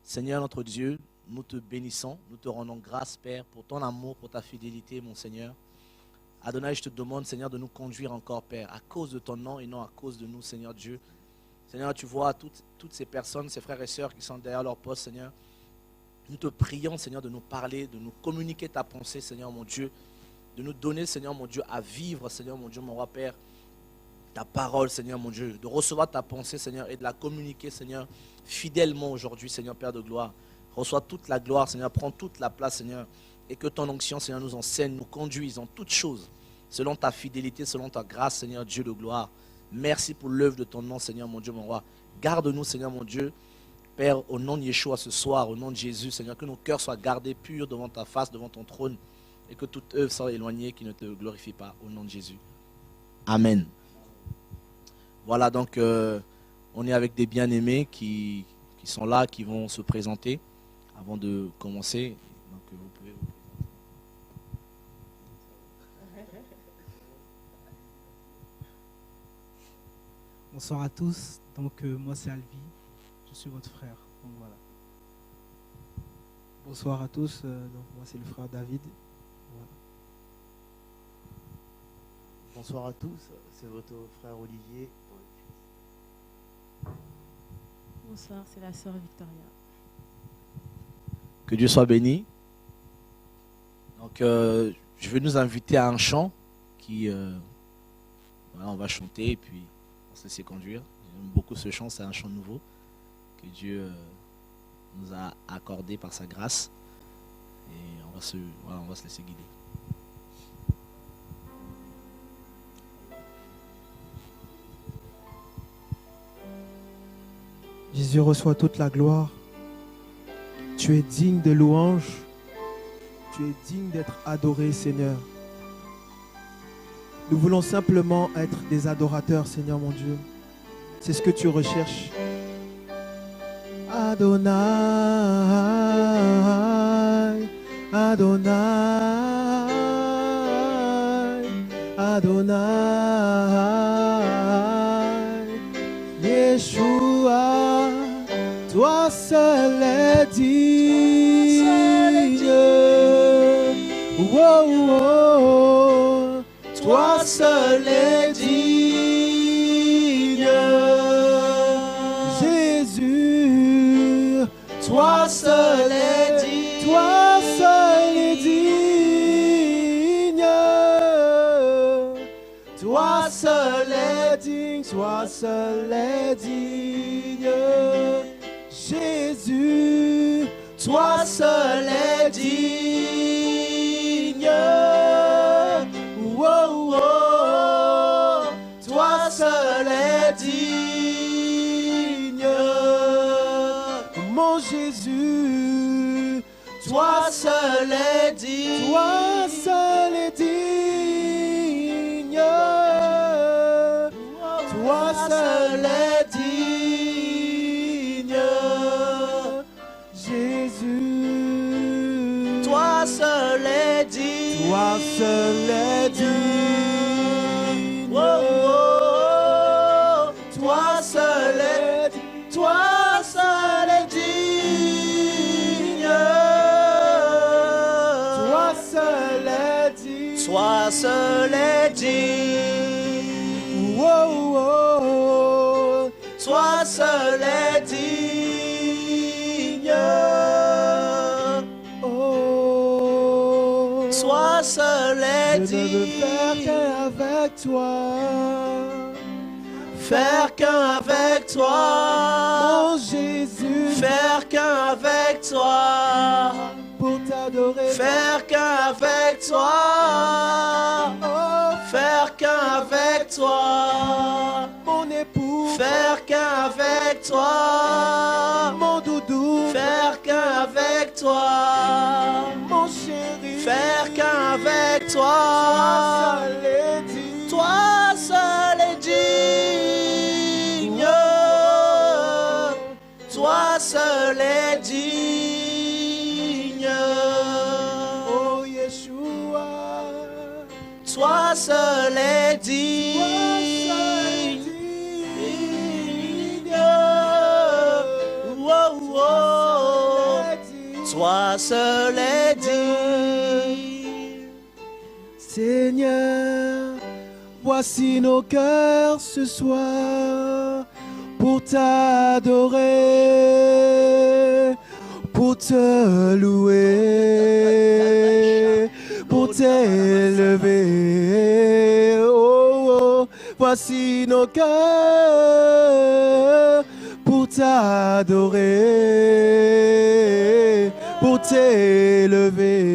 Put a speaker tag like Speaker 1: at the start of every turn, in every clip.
Speaker 1: Seigneur notre Dieu, nous te bénissons, nous te rendons grâce, Père, pour ton amour, pour ta fidélité, mon Seigneur. Adonai, je te demande, Seigneur, de nous conduire encore, Père, à cause de ton nom et non à cause de nous, Seigneur Dieu. Seigneur, tu vois toutes ces personnes, ces frères et sœurs qui sont derrière leur poste, Seigneur. Nous te prions, Seigneur, de nous parler, de nous communiquer ta pensée, Seigneur mon Dieu, de nous donner, Seigneur mon Dieu, à vivre, Seigneur mon Dieu, mon roi Père, ta parole, Seigneur mon Dieu, de recevoir ta pensée, Seigneur, et de la communiquer, Seigneur, fidèlement aujourd'hui, Seigneur Père de gloire. Reçois toute la gloire, Seigneur, prends toute la place, Seigneur, et que ton onction, Seigneur, nous enseigne, nous conduise en toutes choses, selon ta fidélité, selon ta grâce, Seigneur Dieu de gloire. Merci pour l'œuvre de ton nom, Seigneur mon Dieu, mon roi. Garde-nous, Seigneur mon Dieu, Père, au nom de Yeshua ce soir, au nom de Jésus, Seigneur, que nos cœurs soient gardés purs devant ta face, devant ton trône, et que toute œuvre soit éloignée qui ne te glorifie pas, au nom de Jésus. Amen. Voilà, donc on est avec des bien-aimés qui sont là, qui vont se présenter avant de commencer. Donc vous pouvez vous présenter.
Speaker 2: Bonsoir à tous. Donc moi c'est Alvi, je suis votre frère. Donc voilà. Bonsoir à tous. Donc moi c'est le frère David. Voilà.
Speaker 3: Bonsoir à tous, c'est votre frère Olivier.
Speaker 4: Bonsoir, c'est la sœur Victoria.
Speaker 1: Que Dieu soit béni. Donc je vais nous inviter à un chant qui voilà, on va chanter et puis on se laisser conduire. J'aime beaucoup ce chant, c'est un chant nouveau que Dieu nous a accordé par sa grâce et on va se laisser guider.
Speaker 2: Jésus reçoit toute la gloire. Tu es digne de louange. Tu es digne d'être adoré, Seigneur. Nous voulons simplement être des adorateurs, Seigneur mon Dieu. C'est ce que tu recherches. Adonai, Adonai, Adonai, Yeshua, toi seul est digne. Oh, oh, oh. Toi seul est digne. Jésus, toi seul est digne. Toi seul est digne. Toi seul est digne. Toi seul est digne. Jésus, toi seul est digne. Oh, oh, toi seul est digne. Mon Jésus, toi seul est digne. Toi seul est digne. Toi seul est digne. Jésus, toi seul est digne. Toi seul est digne. Oh, oh, oh. Toi seul est digne. Toi seul est digne. Toi seul est digne. Toi seul est digne. Oh, oh, oh. Toi seul est digne. Oh, toi seul est digne. Je ne veux faire qu'un avec toi. Faire qu'un avec toi. Mon Jésus. Faire qu'un avec toi. Pour t'adorer. Faire qu'un avec toi. Oh, faire qu'un avec toi. Mon époux. Faire qu'un avec toi. Mon doudou. Faire qu'un avec toi. Mon chéri. Faire qu'un avec toi. Toi seul est digne. Toi seul est digne. Oh Yeshua. Toi seul est digne. Oh, oh, oh. toi seul est digne.
Speaker 3: Seigneur, voici nos cœurs ce soir pour t'adorer, pour te louer, pour t'élever. Oh, oh, voici nos cœurs pour t'adorer, pour t'élever.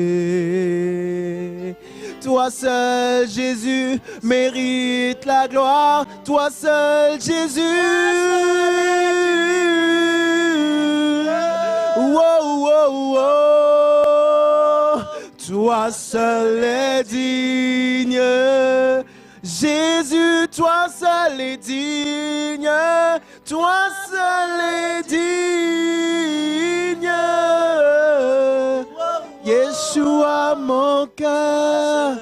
Speaker 3: Toi seul, Jésus, mérite la gloire. Toi seul, Jésus. Wow, wow, wow. Toi seul est digne. Jésus, toi seul est digne. Toi seul est digne. Yeshua, mon cœur.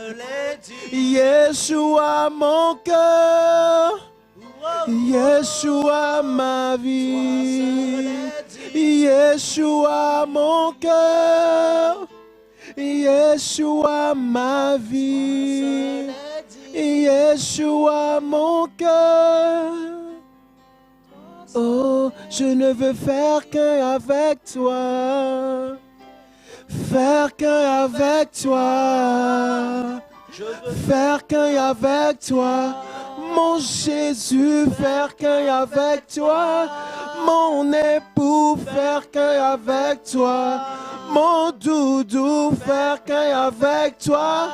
Speaker 3: Yeshua, mon cœur. Yeshua, ma vie. Yeshua, mon cœur. Yeshua, ma vie. Yeshua, mon cœur. Oh, je ne veux faire qu'un avec toi. Faire qu'un avec toi. Faire qu'un avec toi. Mon Jésus, faire qu'un avec toi. Mon époux, faire qu'un avec toi. Mon doudou, faire qu'un avec toi.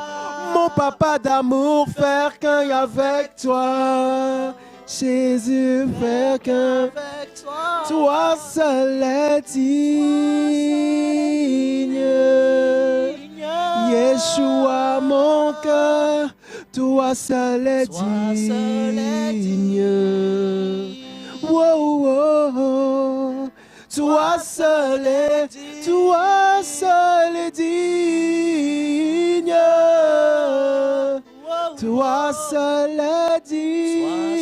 Speaker 3: Mon papa d'amour, faire qu'un avec toi. Jésus, faire qu'un avec toi. Toi seul est digne. Yeshua, mon cœur, toi seul est digne. Wow, wow. Toi seul est digne. Toi seul est digne.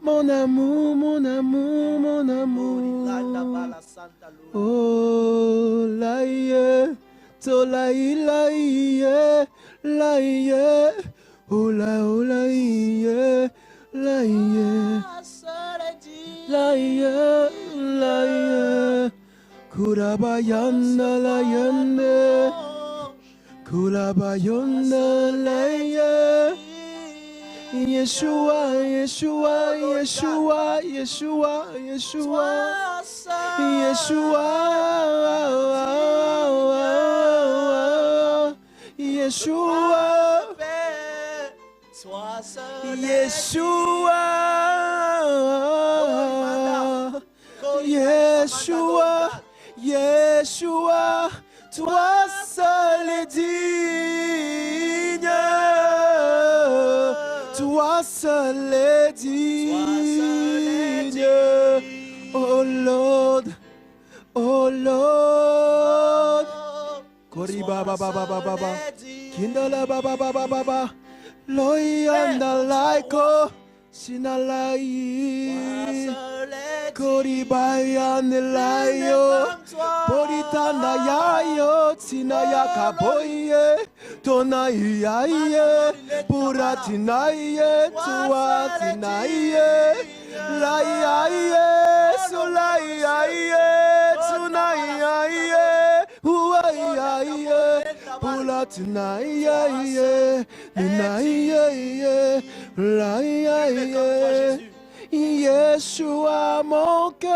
Speaker 3: Mon amour, mon amour, mon amour. Oh, laïe, to laïe, laïe, laïe. Oh, laïe, laïe. Laïe, laïe. Kurabayanda, laïe. Kurabayanda, laïe. Yeshua, Yeshua, Yeshua, Yeshua, Yeshua, Yeshua, Yeshua, Yeshua, Yeshua, Yeshua, toi seul est digne. Toi seul est digne. Oh Lord, oh Lord. Koriba baba baba baba. Kindala baba baba baba. Loyanda laiko. Sinalai. Koriba layo. Poritana yayo. Tinaya kaboye. Tonaye, Puratinaye, Tuatinaye, Laiaye, Solayaye, Tunayaye, Huayaye, Puratinaye, Ninaye, Laiaye, Yeshua mon cœur.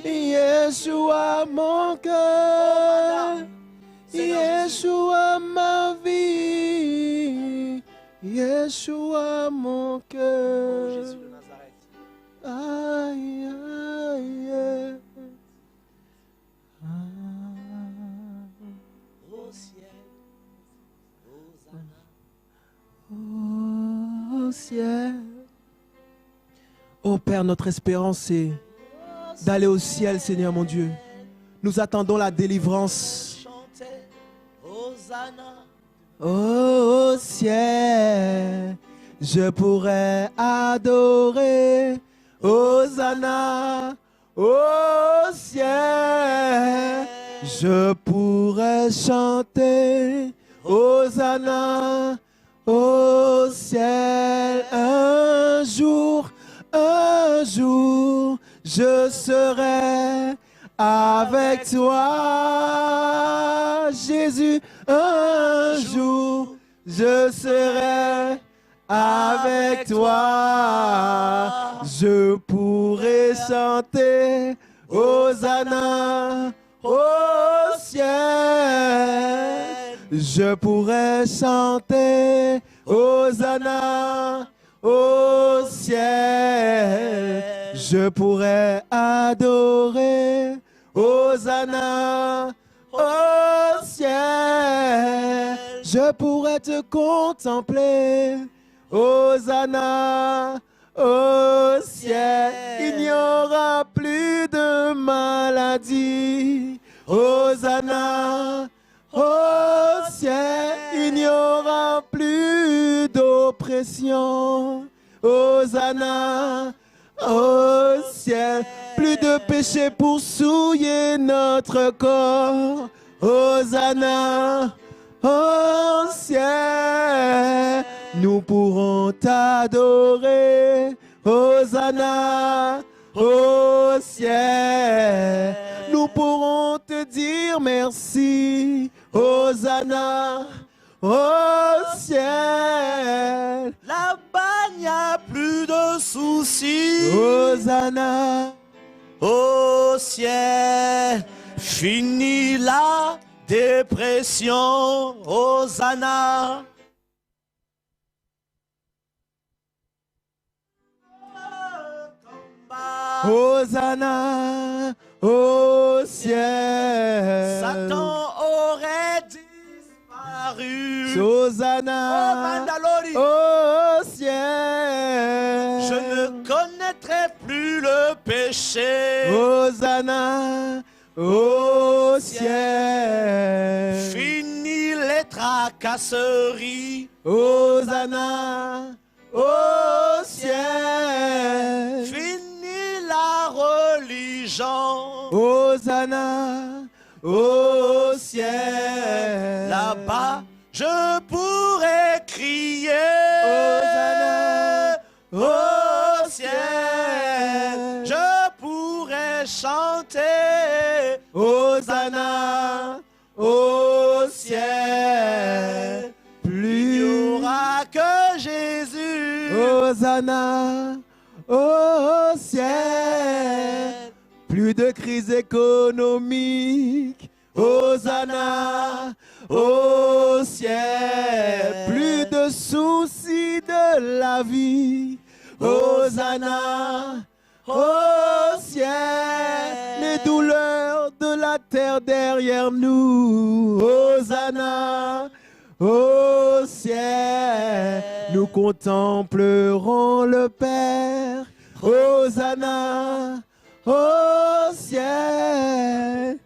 Speaker 3: Yeshua mon cœur, Yeshua ma vie, Yeshua mon cœur.
Speaker 2: Jésus de Nazareth.
Speaker 3: Aïe, aïe,
Speaker 2: Au ciel,
Speaker 3: au ciel. Oh Père, notre espérance est d'aller au ciel, Seigneur mon Dieu. Nous attendons la délivrance. Au ciel, je pourrais adorer Hosanna au ciel. Je pourrais chanter Hosanna au ciel. Un jour, je serai avec toi, Jésus. Un jour, je serai avec toi. Je pourrai chanter Hosanna au ciel. Je pourrais chanter Hosanna au ciel. Je pourrais adorer Hosanna au ciel. Je pourrais te contempler Hosanna au ciel. Il n'y aura plus de maladie. Hosanna au ciel. Il n'y aura plus d'oppression. Hosanna au ciel. Plus de péché pour souiller notre corps. Hosanna au ciel. Nous pourrons t'adorer. Hosanna au ciel. Nous pourrons te dire merci. Hosanna au ciel.
Speaker 2: Là-bas, il n'y a plus de soucis.
Speaker 3: Hosanna
Speaker 2: au ciel. Fini la dépression. Hosanna.
Speaker 3: Hosanna au ciel.
Speaker 2: Satan aurait disparu.
Speaker 3: Hosanna au ciel.
Speaker 2: Je ne connaîtrai plus le péché.
Speaker 3: Hosanna au ciel.
Speaker 2: Fini les tracasseries.
Speaker 3: Hosanna au ciel.
Speaker 2: Fini la religion.
Speaker 3: Hosanna au ciel.
Speaker 2: Là-bas, je pourrais crier.
Speaker 3: Hosanna
Speaker 2: au ciel. Je pourrais chanter.
Speaker 3: Hosanna au ciel.
Speaker 2: Il n'y aura que Jésus.
Speaker 3: Hosanna au ciel. Plus de crise économique. Hosanna au ciel. Plus de soucis de la vie. Hosanna au ciel. Les douleurs de la terre derrière nous. Hosanna au ciel. Nous contemplerons le Père. Hosanna au ciel.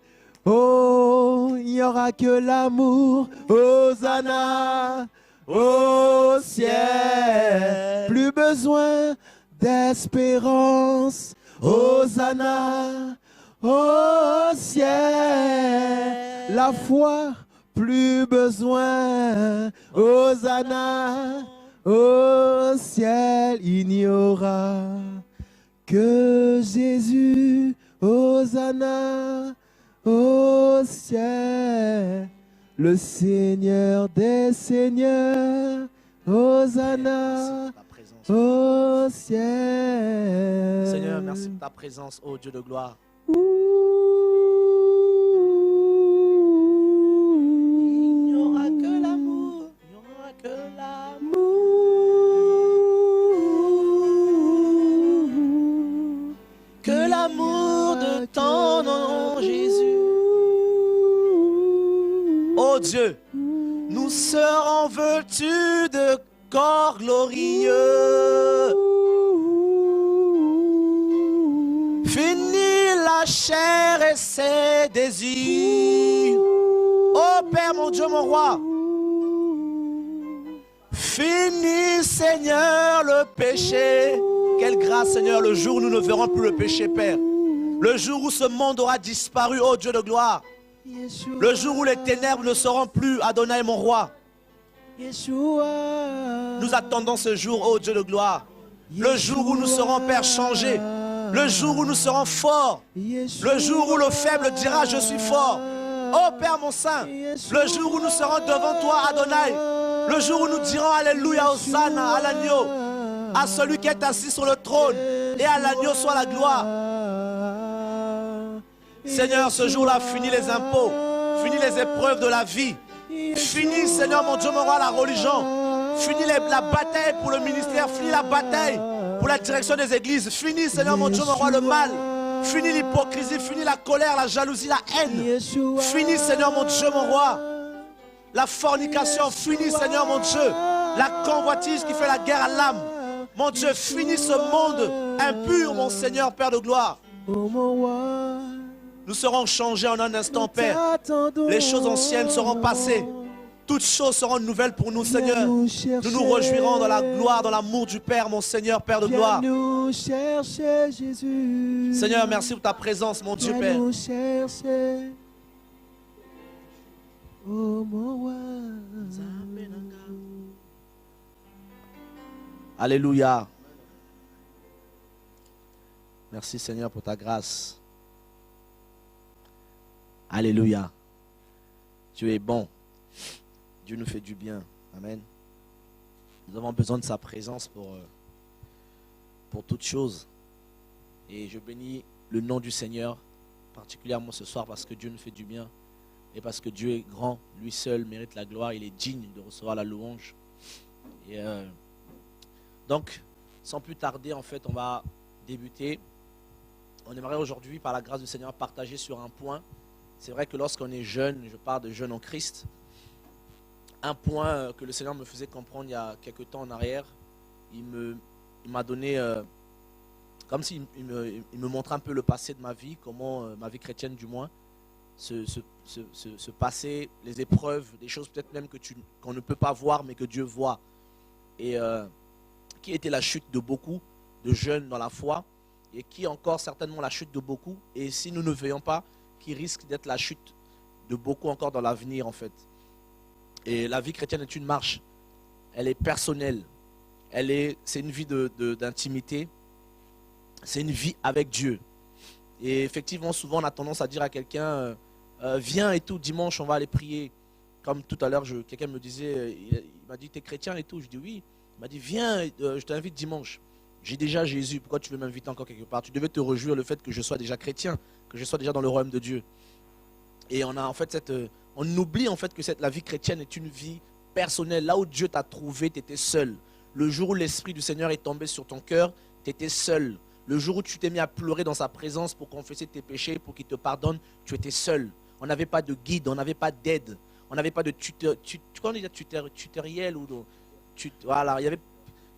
Speaker 3: Oh, il n'y aura que l'amour. Hosanna au ciel. Plus besoin d'espérance. Hosanna au ciel. La foi, plus besoin. Hosanna au ciel. Il n'y aura que Jésus. Hosanna au ciel. Le Seigneur des Seigneurs. Hosanna au ciel.
Speaker 1: Seigneur, merci pour ta présence, ô Dieu de gloire.
Speaker 2: Il n'y aura que l'amour. Il n'y aura que l'amour. Que l'amour de ton nom, Jésus. Ô Dieu, nous serons vêtus de corps glorieux. Fini la chair et ses désirs. Ô Père, mon Dieu, mon roi. Fini, Seigneur, le péché.
Speaker 1: Quelle grâce, Seigneur, le jour où nous ne verrons plus le péché, Père. Le jour où ce monde aura disparu, ô Dieu de gloire. Le jour où les ténèbres ne seront plus, Adonai, mon roi. Nous attendons ce jour, ô Dieu de gloire. Le jour où nous serons, Père, changés. Le jour où nous serons forts. Le jour où le faible dira, je suis fort. Oh Père mon Saint, le jour où nous serons devant toi, Adonai. Le jour où nous dirons Alléluia, Hosanna, à l'agneau. À celui qui est assis sur le trône. Et à l'agneau soit la gloire. Seigneur, ce jour-là, finis les impôts. Finis les épreuves de la vie. Finis, Seigneur, mon Dieu, mon roi, la religion. Finis la bataille pour le ministère. Finis la bataille pour la direction des églises. Finis, Seigneur, mon Dieu, mon roi, le mal. Finis l'hypocrisie. Finis la colère, la jalousie, la haine. Finis, Seigneur, mon Dieu, mon roi, la fornication. Finis, Seigneur, mon Dieu, la convoitise qui fait la guerre à l'âme. Mon Dieu, finis ce monde impur, mon Seigneur, Père de gloire. Nous serons changés en un instant, Père. Les choses anciennes seront passées. Toutes choses seront nouvelles pour nous, Seigneur. Nous nous réjouirons dans la gloire, dans l'amour du Père, mon Seigneur, Père de gloire. Seigneur, merci pour ta présence, mon Dieu, Père. Alléluia. Merci, Seigneur, pour ta grâce. Alléluia. Tu es bon. Dieu nous fait du bien. Amen. Nous avons besoin de sa présence pour toutes choses. Et je bénis le nom du Seigneur, particulièrement ce soir, parce que Dieu nous fait du bien. Et parce que Dieu est grand, lui seul mérite la gloire. Il est digne de recevoir la louange. Et donc, sans plus tarder, en fait, on va débuter. On aimerait aujourd'hui, par la grâce du Seigneur, partager sur un point. C'est vrai que lorsqu'on est jeune, je parle de jeune en Christ, un point que le Seigneur me faisait comprendre il y a quelques temps en arrière, il m'a donné, comme s'il me montrait un peu le passé de ma vie, comment ma vie chrétienne du moins, ce passé, les épreuves, des choses peut-être même qu'on ne peut pas voir mais que Dieu voit. Et qui était la chute de beaucoup de jeunes dans la foi, et qui est encore certainement la chute de beaucoup, et si nous ne veillons pas, qui risque d'être la chute de beaucoup encore dans l'avenir en fait. Et la vie chrétienne est une marche, elle est personnelle, c'est une vie d'intimité, c'est une vie avec Dieu. Et effectivement, souvent on a tendance à dire à quelqu'un, viens et tout, dimanche on va aller prier. Comme tout à l'heure, quelqu'un me disait, il m'a dit, t'es chrétien et tout. Je dis oui. Il m'a dit, viens, je t'invite dimanche. J'ai déjà Jésus, pourquoi tu veux m'inviter encore quelque part? Tu devais te réjouir le fait que je sois déjà chrétien, que je sois déjà dans le royaume de Dieu. Et on a en fait on oublie en fait que la vie chrétienne est une vie personnelle. Là où Dieu t'a trouvé, tu étais seul. Le jour où l'Esprit du Seigneur est tombé sur ton cœur, tu étais seul. Le jour où tu t'es mis à pleurer dans sa présence pour confesser tes péchés, pour qu'il te pardonne, tu étais seul. On n'avait pas de guide, on n'avait pas d'aide. On n'avait pas de tutoriel ou voilà, il y avait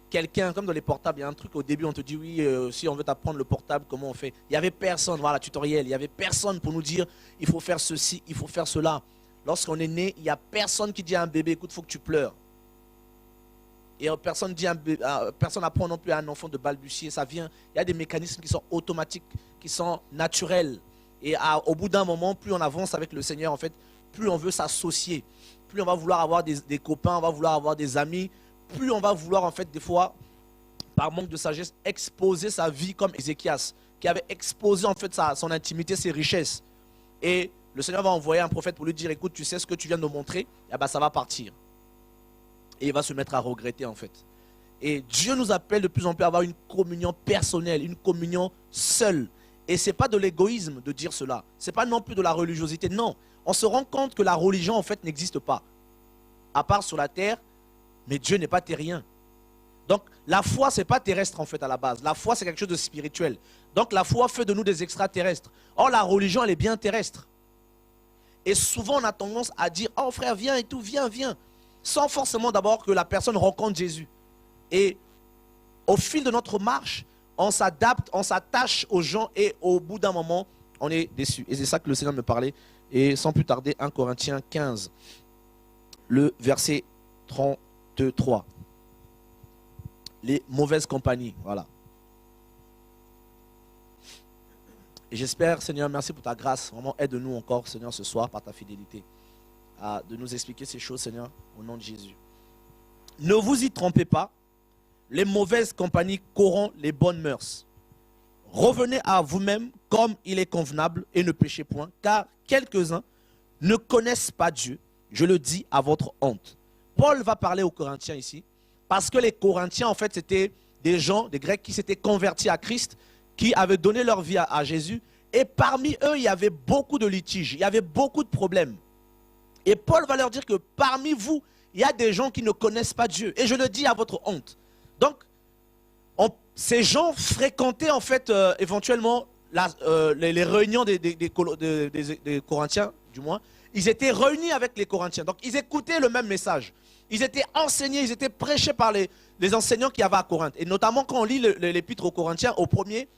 Speaker 1: quelqu'un, comme dans les portables, il y a un truc au début, on te dit oui, si on veut t'apprendre le portable, comment on fait? Il n'y avait personne, voilà, tutoriel, il n'y avait personne pour nous dire, il faut faire ceci, il faut faire cela. Lorsqu'on est né, il n'y a personne qui dit à un bébé, écoute, il faut que tu pleures. Et personne n'apprend non plus à un enfant de balbutier, ça vient, il y a des mécanismes qui sont automatiques, qui sont naturels. Et au bout d'un moment, plus on avance avec le Seigneur, en fait, plus on veut s'associer, plus on va vouloir avoir des copains, on va vouloir avoir des amis, plus on va vouloir en fait des fois, par manque de sagesse, exposer sa vie comme Ézéchias, qui avait exposé en fait son intimité, ses richesses. Et le Seigneur va envoyer un prophète pour lui dire, écoute, tu sais ce que tu viens de me montrer, et ben, ça va partir. Et il va se mettre à regretter en fait. Et Dieu nous appelle de plus en plus à avoir une communion personnelle, une communion seule. Et ce n'est pas de l'égoïsme de dire cela. Ce n'est pas non plus de la religiosité. Non, on se rend compte que la religion en fait n'existe pas. À part sur la terre, mais Dieu n'est pas terrien. Donc la foi, ce n'est pas terrestre en fait à la base. La foi, c'est quelque chose de spirituel. Donc la foi fait de nous des extraterrestres. Or la religion, elle est bien terrestre. Et souvent on a tendance à dire, oh frère, viens et tout, viens, viens. Sans forcément d'abord que la personne rencontre Jésus. Et au fil de notre marche, on s'adapte, on s'attache aux gens et au bout d'un moment, on est déçu. Et c'est ça que le Seigneur me parlait. Et sans plus tarder, 1 Corinthiens 15, le verset 33. Les mauvaises compagnies, voilà. Et j'espère, Seigneur, merci pour ta grâce. Vraiment, aide-nous encore, Seigneur, ce soir, par ta fidélité, de nous expliquer ces choses, Seigneur, au nom de Jésus. Ne vous y trompez pas. Les mauvaises compagnies corrompent les bonnes mœurs. Revenez à vous-même comme il est convenable et ne péchez point, car quelques-uns ne connaissent pas Dieu. Je le dis à votre honte. Paul va parler aux Corinthiens ici, parce que les Corinthiens, en fait, c'était des gens, des Grecs qui s'étaient convertis à Christ, qui avaient donné leur vie à Jésus. Et parmi eux, il y avait beaucoup de litiges, il y avait beaucoup de problèmes. Et Paul va leur dire que parmi vous, il y a des gens qui ne connaissent pas Dieu. Et je le dis à votre honte. Donc, ces gens fréquentaient en fait éventuellement les réunions des Corinthiens, du moins. Ils étaient réunis avec les Corinthiens. Donc, ils écoutaient le même message. Ils étaient enseignés, ils étaient prêchés par les enseignants qu'il y avait à Corinthe. Et notamment quand on lit l'épître aux Corinthiens, au premier,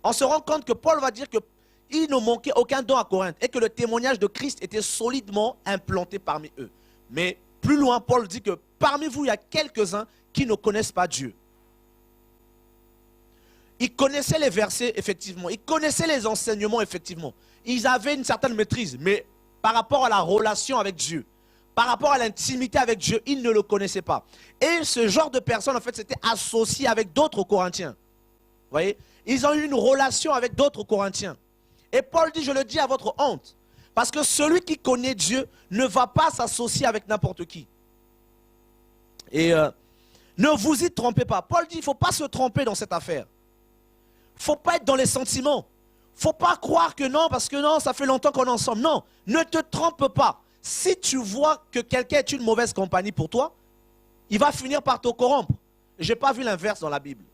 Speaker 1: on se rend compte que Paul va dire qu'il ne manquait aucun don à Corinthe et que le témoignage de Christ était solidement implanté parmi eux. Mais plus loin, Paul dit que parmi vous, il y a quelques-uns qui ne connaissent pas Dieu. Ils connaissaient les versets, effectivement. Ils connaissaient les enseignements, effectivement. Ils avaient une certaine maîtrise. Mais par rapport à la relation avec Dieu, par rapport à l'intimité avec Dieu, ils ne le connaissaient pas. Et ce genre de personnes, en fait, s'étaient associés avec d'autres Corinthiens. Vous voyez? Ils ont eu une relation avec d'autres Corinthiens. Et Paul dit, je le dis à votre honte. Parce que celui qui connaît Dieu ne va pas s'associer avec n'importe qui. Et ne vous y trompez pas. Paul dit, il ne faut pas se tromper dans cette affaire. Il ne faut pas être dans les sentiments. Il ne faut pas croire que non, parce que non, ça fait longtemps qu'on est ensemble. Non, ne te trompe pas. Si tu vois que quelqu'un est une mauvaise compagnie pour toi, il va finir par te corrompre. Je n'ai pas vu l'inverse dans la Bible.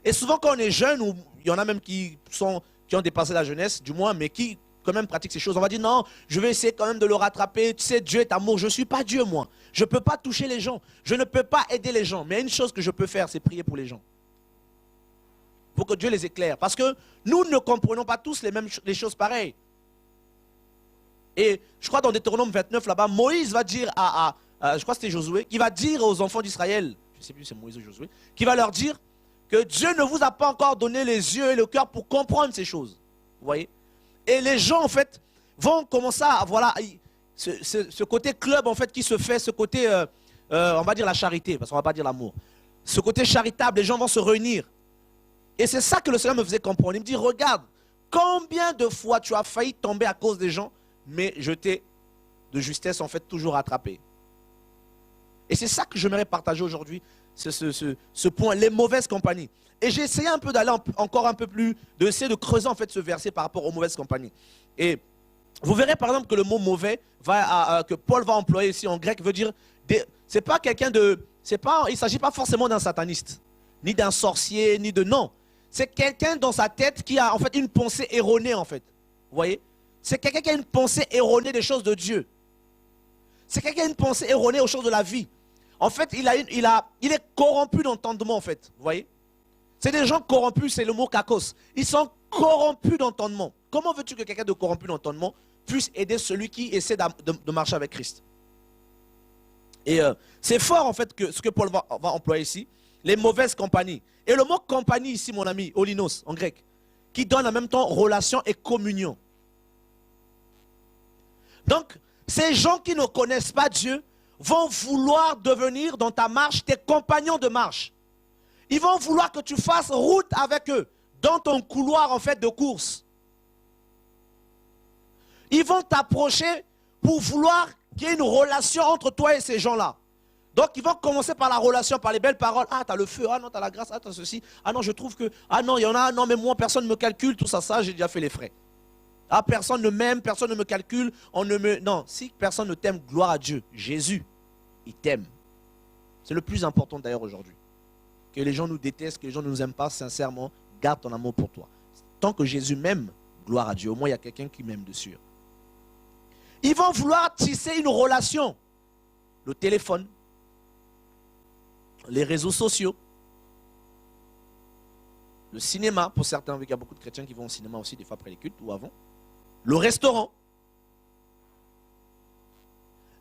Speaker 1: Et souvent quand on est jeune, ou il y en a même qui ont dépassé la jeunesse, du moins, mais qui quand même pratiquent ces choses, on va dire non, je vais essayer quand même de le rattraper. Tu sais, Dieu est amour, je ne suis pas Dieu moi. Je ne peux pas toucher les gens, je ne peux pas aider les gens. Mais une chose que je peux faire, c'est prier pour les gens. Pour que Dieu les éclaire. Parce que nous ne comprenons pas tous les choses pareilles. Et je crois dans Deutéronome 29 là-bas, Moïse va dire je crois que c'était Josué, qui va dire aux enfants d'Israël, je ne sais plus si c'est Moïse ou Josué, qui va leur dire que Dieu ne vous a pas encore donné les yeux et le cœur pour comprendre ces choses. Vous voyez? Et les gens en fait vont commencer à, voilà, ce côté club en fait qui se fait, ce côté, on va dire la charité, parce qu'on ne va pas dire l'amour. Ce côté charitable, les gens vont se réunir. Et c'est ça que le Seigneur me faisait comprendre. Il me dit, regarde, combien de fois tu as failli tomber à cause des gens, mais je t'ai de justesse en fait toujours rattrapé. Et c'est ça que j'aimerais partager aujourd'hui, ce point, les mauvaises compagnies. Et j'ai essayé un peu d'aller encore un peu plus, d'essayer de creuser en fait ce verset par rapport aux mauvaises compagnies. Et vous verrez par exemple que le mot mauvais, que Paul va employer ici en grec, veut dire, c'est pas quelqu'un de, il ne s'agit pas forcément d'un sataniste, ni d'un sorcier, ni de non. C'est quelqu'un dans sa tête qui a en fait une pensée erronée en fait. Vous voyez? C'est quelqu'un qui a une pensée erronée des choses de Dieu. C'est quelqu'un qui a une pensée erronée aux choses de la vie. En fait, il est corrompu d'entendement en fait. Vous voyez? C'est des gens corrompus, c'est le mot kakos. Ils sont corrompus d'entendement. Comment veux-tu que quelqu'un de corrompu d'entendement puisse aider celui qui essaie de marcher avec Christ? Et c'est fort en fait que ce que Paul va employer ici. Les mauvaises compagnies. Et le mot compagnie ici, mon ami, olinos, en grec, qui donne en même temps relation et communion. Donc, ces gens qui ne connaissent pas Dieu vont vouloir devenir dans ta marche tes compagnons de marche. Ils vont vouloir que tu fasses route avec eux dans ton couloir en fait de course. Ils vont t'approcher pour vouloir qu'il y ait une relation entre toi et ces gens-là. Donc ils vont commencer par la relation, par les belles paroles. Ah, tu as le feu, ah non, tu as la grâce, ah, tu as ceci. Ah non, je trouve que, ah non, il y en a, non, mais moi, personne ne me calcule, tout ça, j'ai déjà fait les frais. Ah, personne ne m'aime, personne ne me calcule, on ne me... Non, si personne ne t'aime, gloire à Dieu. Jésus, il t'aime. C'est le plus important d'ailleurs aujourd'hui. Que les gens nous détestent, que les gens ne nous aiment pas, sincèrement, garde ton amour pour toi. Tant que Jésus m'aime, gloire à Dieu. Au moins, il y a quelqu'un qui m'aime dessus. Ils vont vouloir tisser une relation. Le téléphone, les réseaux sociaux, le cinéma, pour certains, il y a beaucoup de chrétiens qui vont au cinéma aussi, des fois après les cultes ou avant. Le restaurant.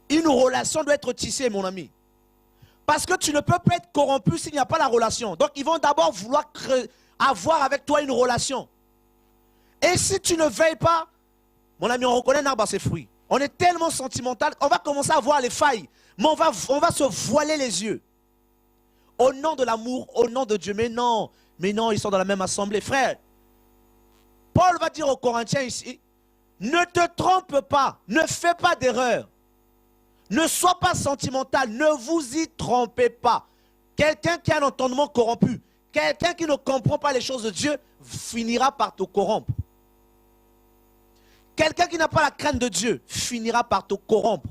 Speaker 1: Une relation doit être tissée, mon ami. Parce que tu ne peux pas être corrompu s'il n'y a pas la relation. Donc ils vont d'abord vouloir avoir avec toi une relation. Et si tu ne veilles pas, mon ami, on reconnaît un arbre à ses fruits. On est tellement sentimental, on va commencer à voir les failles. Mais on va se voiler les yeux. Au nom de l'amour, au nom de Dieu. Mais non, ils sont dans la même assemblée. Frère, Paul va dire aux Corinthiens ici, ne te trompe pas, ne fais pas d'erreur. Ne sois pas sentimental, ne vous y trompez pas. Quelqu'un qui a un entendement corrompu, quelqu'un qui ne comprend pas les choses de Dieu, finira par te corrompre. Quelqu'un qui n'a pas la crainte de Dieu, finira par te corrompre.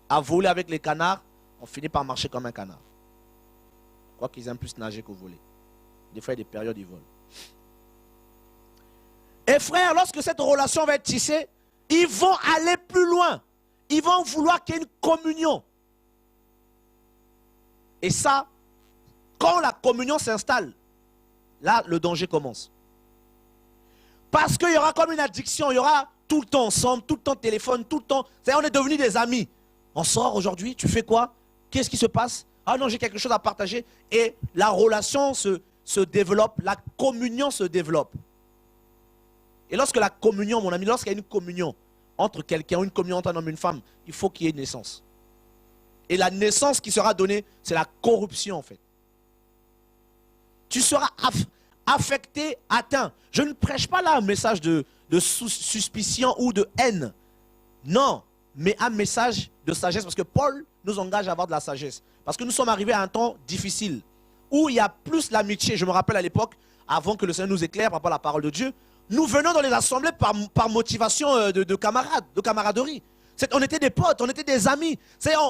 Speaker 1: À voler avec les canards, on finit par marcher comme un canard. Je crois qu'ils aiment plus nager que voler. Des fois, il y a des périodes, ils volent. Et frère, lorsque cette relation va être tissée, ils vont aller plus loin. Ils vont vouloir qu'il y ait une communion. Et ça, quand la communion s'installe, là, le danger commence. Parce qu'il y aura comme une addiction, il y aura tout le temps ensemble, tout le temps téléphone, tout le temps. C'est-à-dire, on est devenus des amis. On sort aujourd'hui, tu fais quoi? Qu'est-ce qui se passe? Ah non, j'ai quelque chose à partager. Et la relation se développe, la communion se développe. Et lorsque la communion, mon ami, lorsqu'il y a une communion entre quelqu'un, une communion entre un homme et une femme, il faut qu'il y ait une naissance. Et la naissance qui sera donnée, c'est la corruption en fait. Tu seras affecté, atteint. Je ne prêche pas là un message de suspicion ou de haine. Non, mais un message de sagesse. Parce que Paul nous engage à avoir de la sagesse. Parce que nous sommes arrivés à un temps difficile. Où il y a plus l'amitié. Je me rappelle à l'époque, avant que le Seigneur nous éclaire par rapport à la parole de Dieu, nous venons dans les assemblées par motivation de camarades, de camaraderie. On était des potes, on était des amis.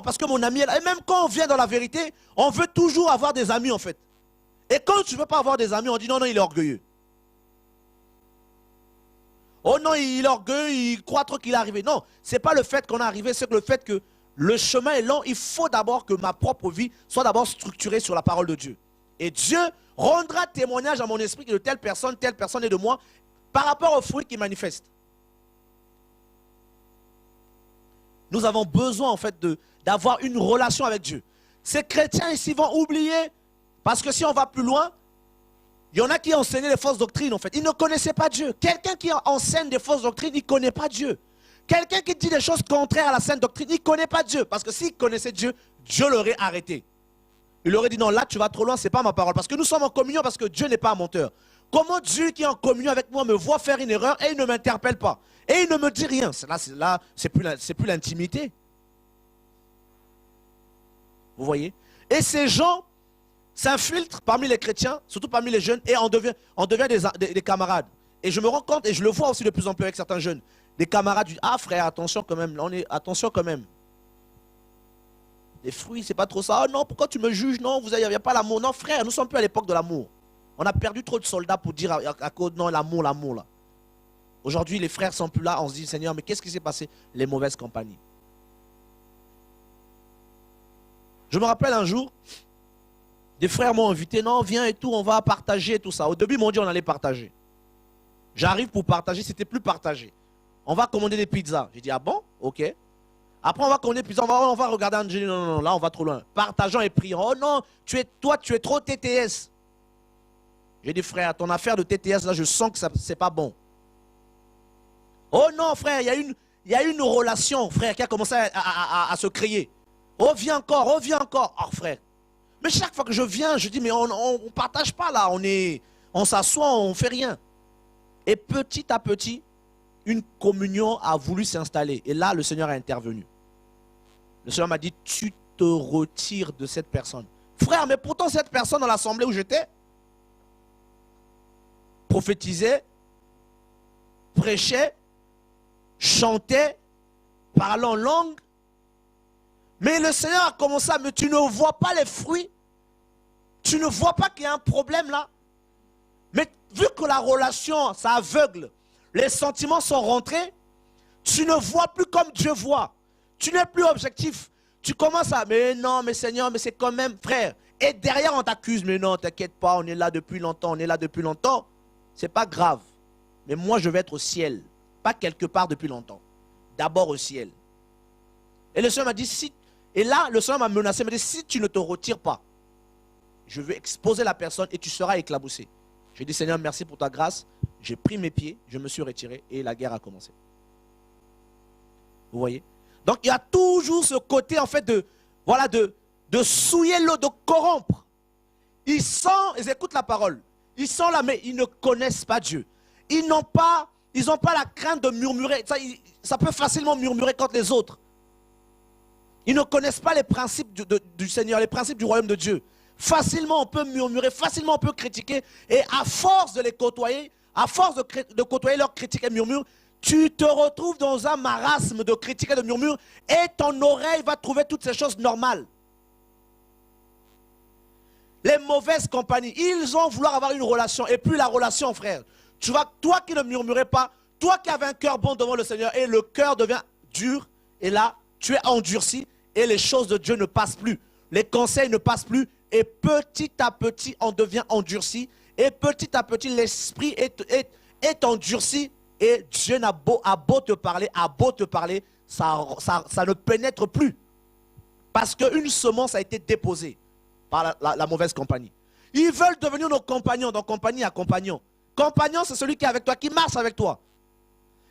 Speaker 1: Parce que mon ami est là. Et même quand on vient dans la vérité, on veut toujours avoir des amis en fait. Et quand tu ne veux pas avoir des amis, on dit non, il est orgueilleux. Oh non, il est orgueilleux, il croit trop qu'il est arrivé. Non, ce n'est pas le fait qu'on est arrivé, c'est le fait que le chemin est long. Il faut d'abord que ma propre vie soit d'abord structurée sur la parole de Dieu. Et Dieu rendra témoignage à mon esprit que de telle personne est de moi par rapport aux fruits qu'il manifeste. Nous avons besoin en fait d'avoir une relation avec Dieu. Ces chrétiens ici vont oublier, parce que si on va plus loin, il y en a qui enseignaient les fausses doctrines en fait. Ils ne connaissaient pas Dieu. Quelqu'un qui enseigne des fausses doctrines, il ne connaît pas Dieu. Quelqu'un qui dit des choses contraires à la sainte doctrine, il ne connaît pas Dieu. Parce que s'il connaissait Dieu, Dieu l'aurait arrêté. Il aurait dit non, là tu vas trop loin, ce n'est pas ma parole. Parce que nous sommes en communion, parce que Dieu n'est pas un menteur. Comment Dieu qui est en communion avec moi me voit faire une erreur et il ne m'interpelle pas? Et il ne me dit rien. Là, c'est plus l'intimité. Vous voyez? Et ces gens s'infiltrent parmi les chrétiens, surtout parmi les jeunes, et on devient des camarades. Et je me rends compte, et je le vois aussi de plus en plus avec certains jeunes, des camarades disent, ah frère, attention quand même, attention quand même. Les fruits, c'est pas trop ça. Oh non, pourquoi tu me juges? Non, il n'y a pas l'amour. Non frère, nous ne sommes plus à l'époque de l'amour. On a perdu trop de soldats pour dire à cause, non, l'amour là. Aujourd'hui, les frères sont plus là, on se dit, Seigneur, mais qu'est-ce qui s'est passé? Les mauvaises compagnies. Je me rappelle un jour, des frères m'ont invité, non, viens et tout, on va partager et tout ça. Au début, ils m'ont dit, on allait partager. J'arrive pour partager, c'était plus partagé. On va commander des pizzas. J'ai dit, ah bon? Ok. Après, on va commander des pizzas, on va regarder un J'ai dit, non, là, on va trop loin. Partageons et prions. Oh non, toi, tu es trop TTS. J'ai dit, frère, ton affaire de TTS, là, je sens que c'est pas bon. Oh non, frère, il y a une relation, frère, qui a commencé à se créer. Oh, viens encore, oh, viens encore. Oh, frère. Mais chaque fois que je viens, je dis, mais on ne partage pas là, on s'assoit, on ne fait rien. Et petit à petit, une communion a voulu s'installer. Et là, le Seigneur a intervenu. Le Seigneur m'a dit, tu te retires de cette personne. Frère, mais pourtant cette personne dans l'assemblée où j'étais, prophétisait, prêchait, chantait, parlait en langue. Mais le Seigneur a commencé à me dire, tu ne vois pas les fruits? Tu ne vois pas qu'il y a un problème là? Mais vu que la relation, ça aveugle, les sentiments sont rentrés, tu ne vois plus comme Dieu voit. Tu n'es plus objectif. Tu commences à, mais non, mais Seigneur, mais c'est quand même, frère. Et derrière, on t'accuse, mais non, t'inquiète pas, on est là depuis longtemps, on est là depuis longtemps. C'est pas grave. Mais moi, je vais être au ciel. Pas quelque part depuis longtemps. D'abord au ciel. Et le Seigneur m'a dit, et là, le Seigneur m'a menacé, il m'a dit, si tu ne te retires pas. je veux exposer la personne et tu seras éclaboussé. J'ai dit, Seigneur, merci pour ta grâce. J'ai pris mes pieds, je me suis retiré et la guerre a commencé. Vous voyez? Donc il y a toujours ce côté en fait de souiller l'eau, de corrompre. Ils écoutent la parole. Ils sont là mais ils ne connaissent pas Dieu. Ils n'ont pas la crainte de murmurer. Ça peut facilement murmurer contre les autres. Ils ne connaissent pas les principes du Seigneur, les principes du royaume de Dieu. Facilement on peut murmurer, facilement on peut critiquer. Et à force de les côtoyer, à force de côtoyer leurs critiques et murmures, tu te retrouves dans un marasme de critiques et de murmures et ton oreille va trouver toutes ces choses normales. Les mauvaises compagnies, ils vont vouloir avoir une relation. Et puis la relation, frère, tu vois, toi qui ne murmurais pas, toi qui avais un cœur bon devant le Seigneur et le cœur devient dur, et là, tu es endurci et les choses de Dieu ne passent plus. Les conseils ne passent plus et petit à petit, on devient endurci et petit à petit, l'esprit est endurci et Dieu a beau te parler, ça ne pénètre plus. Parce qu'une semence a été déposée par la mauvaise compagnie. Ils veulent devenir nos compagnons, donc compagnie à compagnon. Compagnon, c'est celui qui est avec toi, qui marche avec toi.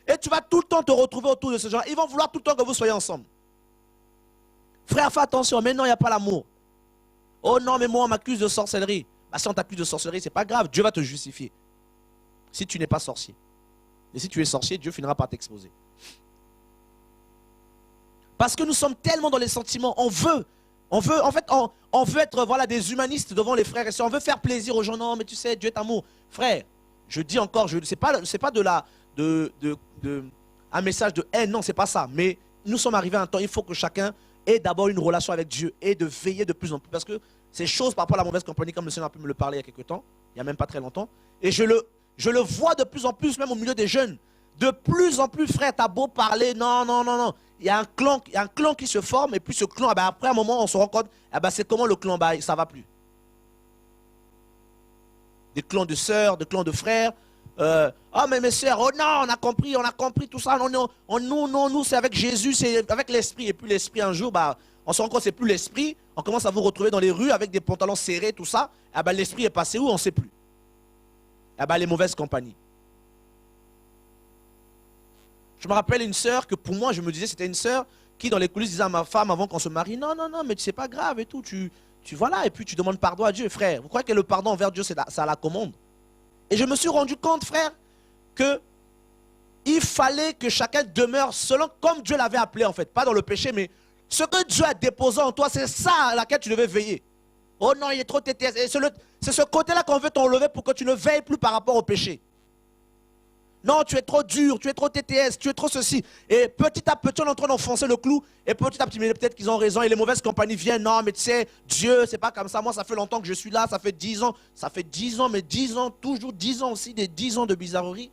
Speaker 1: Et tu vas tout le temps te retrouver autour de ce genre. Ils vont vouloir tout le temps que vous soyez ensemble. Frère, fais attention, mais non, il n'y a pas l'amour. Oh non, mais moi, on m'accuse de sorcellerie. Bah, si on t'accuse de sorcellerie, c'est pas grave, Dieu va te justifier. Si tu n'es pas sorcier. Et si tu es sorcier, Dieu finira par t'exposer. Parce que nous sommes tellement dans les sentiments, on veut être des humanistes devant les frères et sœurs. On veut faire plaisir aux gens. Non, mais tu sais, Dieu est amour. Frère, je dis encore, c'est pas un message de haine, non, c'est pas ça. Mais nous sommes arrivés à un temps, il faut que chacun ait d'abord une relation avec Dieu et de veiller de plus en plus. Parce que ces choses par rapport à la mauvaise compagnie, comme le Seigneur a pu me le parler il y a quelques temps, il n'y a même pas très longtemps, et je le vois de plus en plus, même au milieu des jeunes. De plus en plus, frère, t'as beau parler, non. Il y a un clan qui se forme, et puis ce clan, après un moment, on se rend compte, c'est comment le clan, ça ne va plus. Des clans de sœurs, des clans de frères. Oh, mais mes sœurs, oh non, on a compris tout ça. Nous, c'est avec Jésus, c'est avec l'esprit. Et puis l'esprit, un jour, on se rend compte, c'est plus l'esprit. On commence à vous retrouver dans les rues avec des pantalons serrés, tout ça. L'esprit est passé où, on ne sait plus. Les mauvaises compagnies. Je me rappelle une sœur que pour moi, je me disais, c'était une sœur qui dans les coulisses disait à ma femme avant qu'on se marie, non, mais c'est pas grave et tout, tu voilà, et puis tu demandes pardon à Dieu, frère. Vous croyez que le pardon envers Dieu, c'est à la commande? Et je me suis rendu compte, frère, que il fallait que chacun demeure selon comme Dieu l'avait appelé en fait, pas dans le péché, mais ce que Dieu a déposé en toi, c'est ça à laquelle tu devais veiller. Oh non, il est trop TTS. Et c'est ce côté-là qu'on veut t'enlever pour que tu ne veilles plus par rapport au péché. Non, tu es trop dur, tu es trop TTS, tu es trop ceci. Et petit à petit, on est en train d'enfoncer le clou. Et petit à petit, mais peut-être qu'ils ont raison. Et les mauvaises compagnies viennent. Non, mais tu sais, Dieu, c'est pas comme ça. Moi, ça fait longtemps que je suis là. Ça fait 10 ans. Ça fait 10 ans, mais 10 ans, toujours 10 ans aussi, des 10 ans de bizarrerie.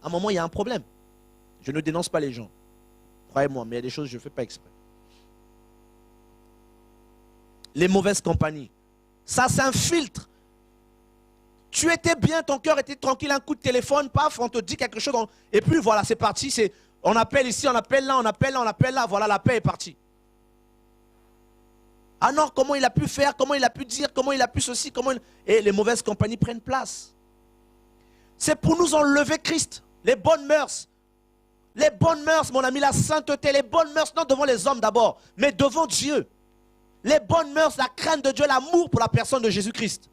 Speaker 1: À un moment, il y a un problème. Je ne dénonce pas les gens. Croyez-moi, mais il y a des choses que je ne fais pas exprès. Les mauvaises compagnies. Ça s'infiltre. Tu étais bien, ton cœur était tranquille, un coup de téléphone, paf, on te dit quelque chose. Et puis voilà, c'est parti. On appelle ici, on appelle là, on appelle là, on appelle là. Voilà, la paix est partie. Ah non, comment il a pu faire, comment il a pu dire, comment il a pu ceci, Et les mauvaises compagnies prennent place. C'est pour nous enlever Christ, les bonnes mœurs. Les bonnes mœurs, mon ami, la sainteté, les bonnes mœurs, non devant les hommes d'abord, mais devant Dieu. Les bonnes mœurs, la crainte de Dieu, l'amour pour la personne de Jésus-Christ.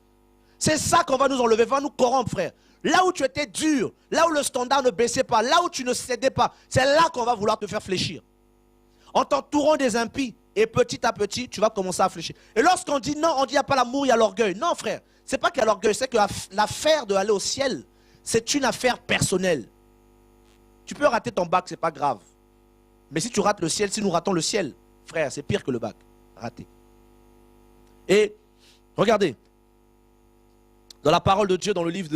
Speaker 1: C'est ça qu'on va nous enlever, va nous corrompre, frère. Là où tu étais dur, là où le standard ne baissait pas, là où tu ne cédais pas, c'est là qu'on va vouloir te faire fléchir. En t'entourant des impies, et petit à petit, tu vas commencer à fléchir. Et lorsqu'on dit non, on dit il n'y a pas l'amour, il y a l'orgueil. Non, frère, c'est pas qu'il y a l'orgueil, c'est que l'affaire d'aller au ciel, c'est une affaire personnelle. Tu peux rater ton bac, c'est pas grave. Mais si tu rates le ciel, si nous ratons le ciel, frère, c'est pire que le bac. Raté. Et, regardez. Dans la parole de Dieu, dans le livre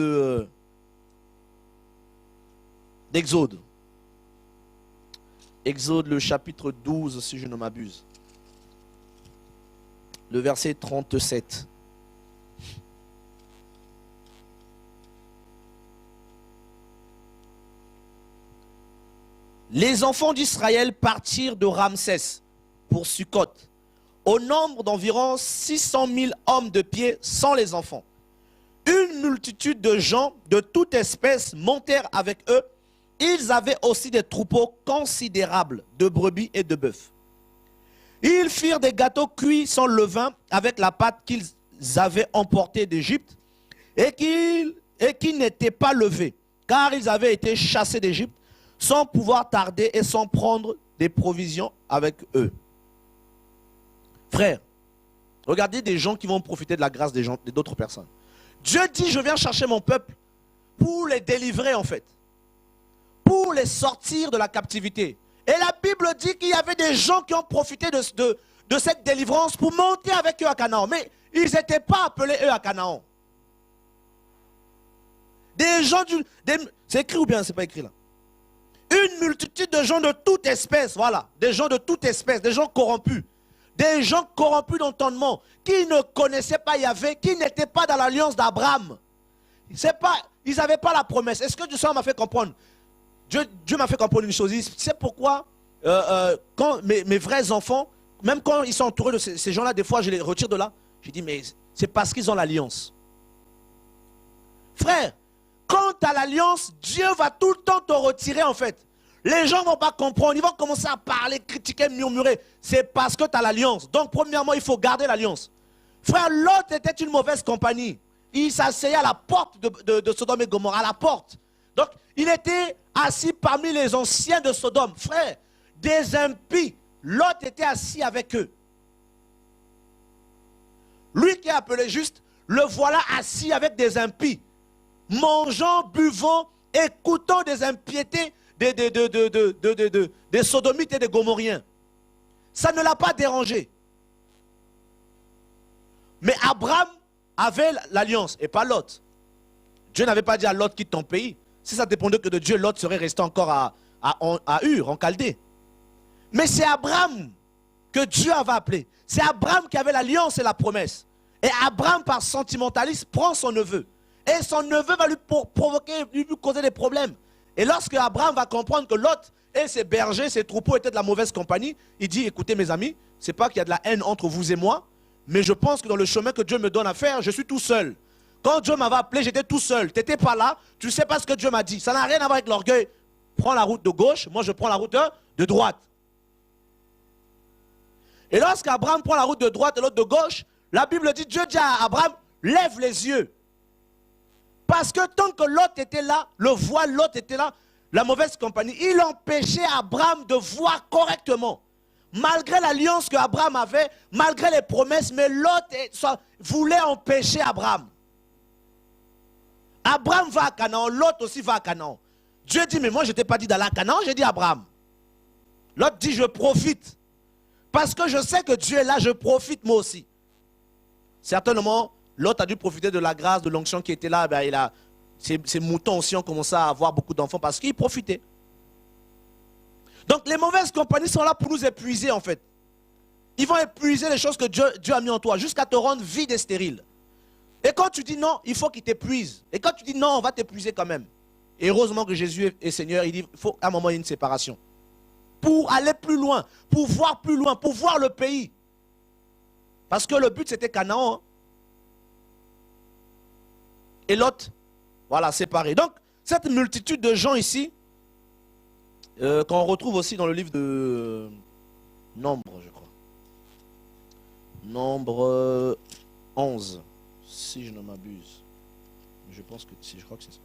Speaker 1: d'Exode. Exode, le chapitre 12, si je ne m'abuse. Le verset 37. Les enfants d'Israël partirent de Ramsès pour Sukkot, au nombre d'environ 600 000 hommes de pied sans les enfants. Une multitude de gens de toute espèce montèrent avec eux. Ils avaient aussi des troupeaux considérables de brebis et de bœufs. Ils firent des gâteaux cuits sans levain avec la pâte qu'ils avaient emportée d'Égypte et qui n'étaient pas levés, car ils avaient été chassés d'Égypte sans pouvoir tarder et sans prendre des provisions avec eux. Frères, regardez des gens qui vont profiter de la grâce d'autres personnes. Dieu dit, je viens chercher mon peuple pour les délivrer en fait, pour les sortir de la captivité. Et la Bible dit qu'il y avait des gens qui ont profité de cette délivrance pour monter avec eux à Canaan. Mais ils n'étaient pas appelés eux à Canaan. Des gens c'est écrit ou bien c'est pas écrit là? Une multitude de gens de toute espèce, voilà. Des gens de toute espèce, des gens corrompus. Des gens corrompus d'entendement, qui ne connaissaient pas Yahvé, qui n'étaient pas dans l'alliance d'Abraham. Ils n'avaient pas la promesse. Est-ce que Dieu m'a fait comprendre? Dieu m'a fait comprendre une chose. C'est pourquoi quand mes vrais enfants, même quand ils sont entourés de ces gens-là, des fois je les retire de là. Je dis mais c'est parce qu'ils ont l'alliance. Frère, quand tu as l'alliance, Dieu va tout le temps te retirer en fait. Les gens ne vont pas comprendre, ils vont commencer à parler, critiquer, murmurer. C'est parce que tu as l'alliance. Donc premièrement, il faut garder l'alliance. Frère, Lot était une mauvaise compagnie. Il s'asseyait à la porte de Sodome et Gomorrhe, à la porte. Donc il était assis parmi les anciens de Sodome. Frère, des impies, Lot était assis avec eux. Lui qui est appelé juste, le voilà assis avec des impies, mangeant, buvant, écoutant des impiétés des sodomites et des gomorriens. Ça ne l'a pas dérangé. Mais Abraham avait l'alliance et pas Lot. Dieu n'avait pas dit à Lot quitte ton pays. Si ça dépendait que de Dieu, Lot serait resté encore à Ur, en Chaldée. Mais c'est Abraham que Dieu avait appelé. C'est Abraham qui avait l'alliance et la promesse. Et Abraham, par sentimentalisme, prend son neveu. Et son neveu va lui causer des problèmes. Et lorsque Abraham va comprendre que Lot et ses bergers, ses troupeaux étaient de la mauvaise compagnie, il dit, écoutez mes amis, c'est pas qu'il y a de la haine entre vous et moi, mais je pense que dans le chemin que Dieu me donne à faire, je suis tout seul. Quand Dieu m'avait appelé, j'étais tout seul. Tu n'étais pas là, tu ne sais pas ce que Dieu m'a dit. Ça n'a rien à voir avec l'orgueil. Prends la route de gauche, moi je prends la route de droite. Et lorsqu'Abraham prend la route de droite et l'autre de gauche, la Bible dit, Dieu dit à Abraham, lève les yeux. Parce que tant que Lot était là, le voile Lot était là, la mauvaise compagnie, il empêchait Abraham de voir correctement. Malgré l'alliance que Abraham avait, malgré les promesses, mais Lot voulait empêcher Abraham. Abraham va à Canaan, Lot aussi va à Canaan. Dieu dit, mais moi je ne t'ai pas dit d'aller à Canaan, j'ai dit à Abraham. Lot dit, je profite. Parce que je sais que Dieu est là, je profite moi aussi. Certainement, Lot a dû profiter de la grâce, de l'onction qui était là. Ben, ses moutons aussi ont commencé à avoir beaucoup d'enfants parce qu'ils profitaient. Donc les mauvaises compagnies sont là pour nous épuiser en fait. Ils vont épuiser les choses que Dieu a mis en toi jusqu'à te rendre vide et stérile. Et quand tu dis non, il faut qu'il t'épuise. Et quand tu dis non, on va t'épuiser quand même. Et heureusement que Jésus est Seigneur, il dit il faut à un moment il y ait une séparation. Pour aller plus loin, pour voir le pays. Parce que le but c'était Canaan. Hein. Et l'autre, voilà, séparé. Donc, cette multitude de gens ici, qu'on retrouve aussi dans le livre de Nombre, je crois. Nombre 11, si je ne m'abuse. Je pense que si, je crois que c'est ça.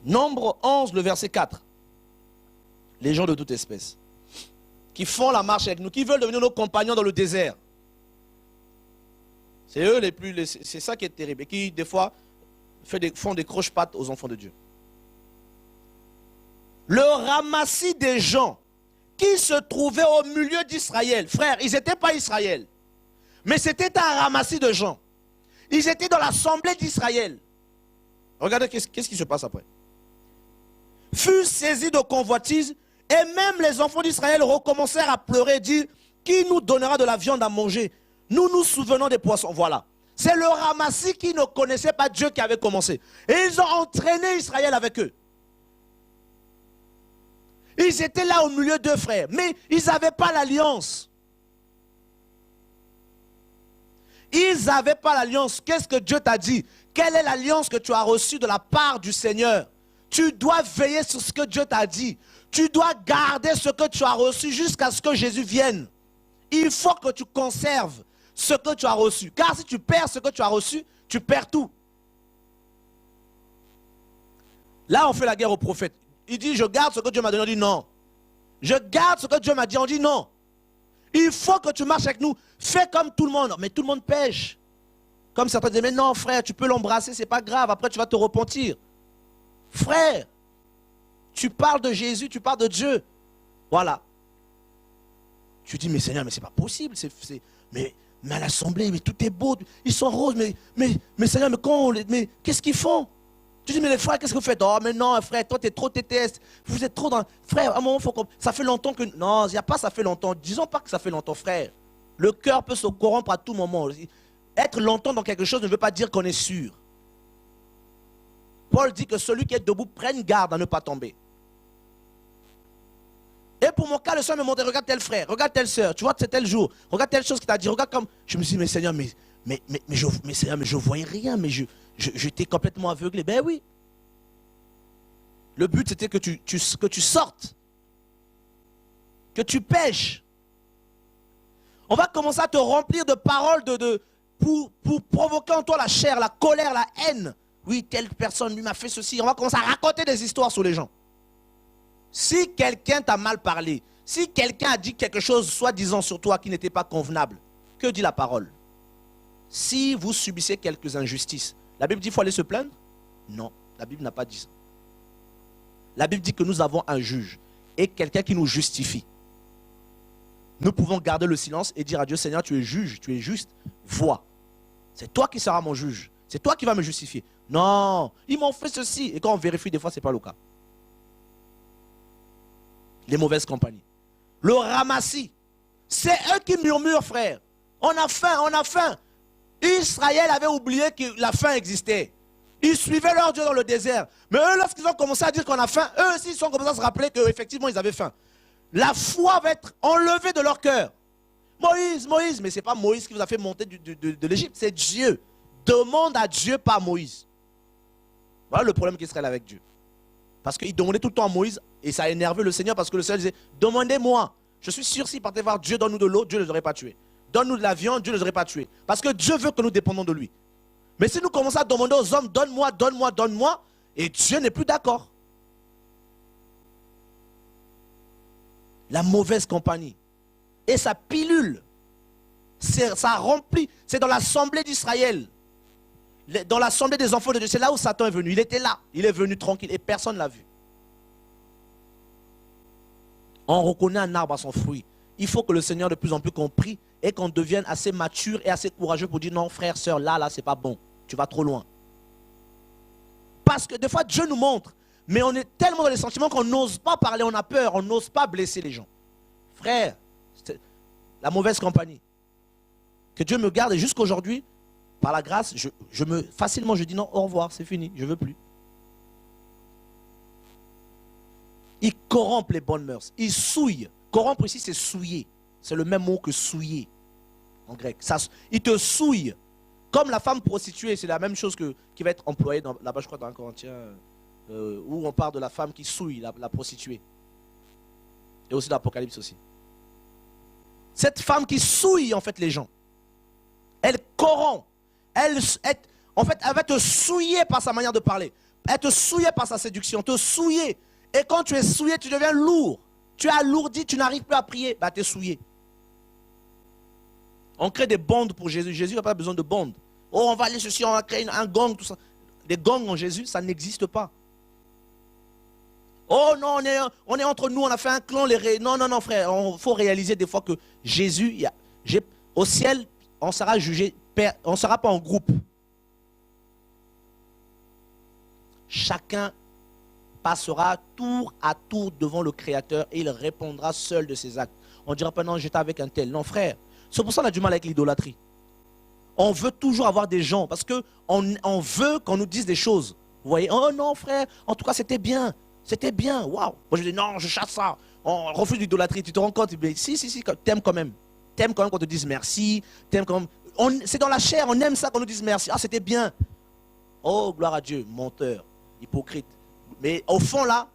Speaker 1: Nombre 11, le verset 4. Les gens de toute espèce, qui font la marche avec nous, qui veulent devenir nos compagnons dans le désert. C'est eux c'est ça qui est terrible. Et qui, des fois, font des croche-pattes aux enfants de Dieu. Le ramassis des gens qui se trouvaient au milieu d'Israël. Frère, ils n'étaient pas Israël. Mais c'était un ramassis de gens. Ils étaient dans l'assemblée d'Israël. Regardez qu'est-ce qui se passe après. Furent saisis de convoitise et même les enfants d'Israël recommencèrent à pleurer et dire, qui nous donnera de la viande à manger? Nous nous souvenons des poissons. Voilà. C'est le ramassis qui ne connaissait pas Dieu qui avait commencé. Et ils ont entraîné Israël avec eux. Ils étaient là au milieu d'eux, frères, mais ils n'avaient pas l'alliance. Ils n'avaient pas l'alliance. Qu'est-ce que Dieu t'a dit? Quelle est l'alliance que tu as reçue de la part du Seigneur? Tu dois veiller sur ce que Dieu t'a dit. Tu dois garder ce que tu as reçu jusqu'à ce que Jésus vienne. Il faut que tu conserves ce que tu as reçu. Car si tu perds ce que tu as reçu, tu perds tout. Là, on fait la guerre au prophète. Il dit, je garde ce que Dieu m'a donné. On dit non. Je garde ce que Dieu m'a dit. On dit non. Il faut que tu marches avec nous. Fais comme tout le monde. Mais tout le monde pêche. Comme certains disent, mais non frère, tu peux l'embrasser, c'est pas grave. Après, tu vas te repentir. Frère, tu parles de Jésus, tu parles de Dieu. Voilà. Tu dis, mais Seigneur, mais c'est pas possible. Mais à l'assemblée, mais tout est beau. Ils sont roses, mais Seigneur, mais qu'est-ce qu'ils font? Tu dis, mais les frères, qu'est-ce que vous faites? Oh, mais non, frère, toi, tu es trop TTS. Vous êtes trop dans... Frère, à un moment, ça fait longtemps que... Non, il n'y a pas ça fait longtemps. Disons pas que ça fait longtemps, frère. Le cœur peut se corrompre à tout moment. Être longtemps dans quelque chose ne veut pas dire qu'on est sûr. Paul dit que celui qui est debout prenne garde à ne pas tomber. Et pour mon cas, le Seigneur me montrait, regarde tel frère, regarde telle soeur, tu vois, c'est tel jour, regarde telle chose qu'il t'a dit, regarde comme... Je me suis dit, mais Seigneur, Seigneur, je voyais rien, mais j'étais complètement aveuglé. Ben oui. Le but, c'était que tu sortes, que tu pêches. On va commencer à te remplir de paroles pour provoquer en toi la chair, la colère, la haine. Oui, telle personne lui m'a fait ceci. On va commencer à raconter des histoires sur les gens. Si quelqu'un t'a mal parlé, si quelqu'un a dit quelque chose soi-disant sur toi qui n'était pas convenable, que dit la parole? Si vous subissez quelques injustices, la Bible dit qu'il faut aller se plaindre? Non, la Bible n'a pas dit ça. La Bible dit que nous avons un juge et quelqu'un qui nous justifie. Nous pouvons garder le silence et dire à Dieu, Seigneur, tu es juge, tu es juste, vois. C'est toi qui seras mon juge. C'est toi qui vas me justifier. Non, ils m'ont fait ceci. Et quand on vérifie, des fois, ce n'est pas le cas. Les mauvaises compagnies. Le ramassis. C'est eux qui murmurent, frère. On a faim, on a faim. Israël avait oublié que la faim existait. Ils suivaient leur Dieu dans le désert. Mais eux, lorsqu'ils ont commencé à dire qu'on a faim, eux aussi, ils ont commencé à se rappeler qu'effectivement, ils avaient faim. La foi va être enlevée de leur cœur. Moïse, mais ce n'est pas Moïse qui vous a fait monter de l'Égypte, c'est Dieu. Demande à Dieu, pas Moïse. Voilà le problème qu'Israël a avec Dieu. Parce qu'il demandait tout le temps à Moïse et ça a énervé le Seigneur parce que le Seigneur disait, demandez-moi. Je suis sûr, s'il partait voir Dieu, donne-nous de l'eau, Dieu ne les aurait pas tués. Donne-nous de la viande, Dieu ne les aurait pas tués. Parce que Dieu veut que nous dépendons de lui. Mais si nous commençons à demander aux hommes, donne-moi, donne-moi, donne-moi, et Dieu n'est plus d'accord. La mauvaise compagnie. Et sa pilule, ça remplit, c'est dans l'assemblée d'Israël. Dans l'assemblée des enfants de Dieu, c'est là où Satan est venu. Il était là, il est venu tranquille et personne ne l'a vu. On reconnaît un arbre à son fruit. Il faut que le Seigneur de plus en plus compris et qu'on devienne assez mature et assez courageux pour dire non frère, soeur, là, c'est pas bon. Tu vas trop loin. Parce que des fois Dieu nous montre, mais on est tellement dans les sentiments qu'on n'ose pas parler, on a peur, on n'ose pas blesser les gens. Frère, c'est la mauvaise compagnie. Que Dieu me garde et jusqu'aujourd'hui, par la grâce, facilement je dis non, au revoir, c'est fini, je ne veux plus. Il corrompt les bonnes mœurs, il souille. Corrompre ici, c'est souiller. C'est le même mot que souiller en grec. Il te souille. Comme la femme prostituée, c'est la même chose qui va être employée là-bas, je crois, dans 1 Corinthiens, où on parle de la femme qui souille, la prostituée. Et aussi l'Apocalypse aussi. Cette femme qui souille en fait les gens, elle corrompt. En fait, elle va te souiller par sa manière de parler. Elle te souiller par sa séduction, te souiller. Et quand tu es souillé, tu deviens lourd. Tu es alourdi, tu n'arrives plus à prier. Bah, tu es souillé. On crée des bandes pour Jésus. Jésus n'a pas besoin de bandes. Oh, on va aller ceci, on va créer un gang, tout ça. Les gangs en Jésus, ça n'existe pas. Oh non, on est entre nous, on a fait un clan. Non, frère, il faut réaliser des fois que Jésus, au ciel, on sera jugé, on ne sera pas en groupe. Chacun passera tour à tour devant le Créateur et il répondra seul de ses actes. On ne dira pas non, j'étais avec un tel. Non, frère. C'est pour ça qu'on a du mal avec l'idolâtrie. On veut toujours avoir des gens parce qu'on veut qu'on nous dise des choses. Vous voyez, oh non, frère, en tout cas, c'était bien. C'était bien, waouh. Moi je dis non, je chasse ça. On refuse l'idolâtrie. Tu te rends compte? Mais si, t'aimes quand même. T'aimes quand même qu'on te dise merci. T'aimes quand même. C'est dans la chair, on aime ça qu'on nous dise merci. Ah, c'était bien. Oh, gloire à Dieu, menteur, hypocrite. Mais au fond là,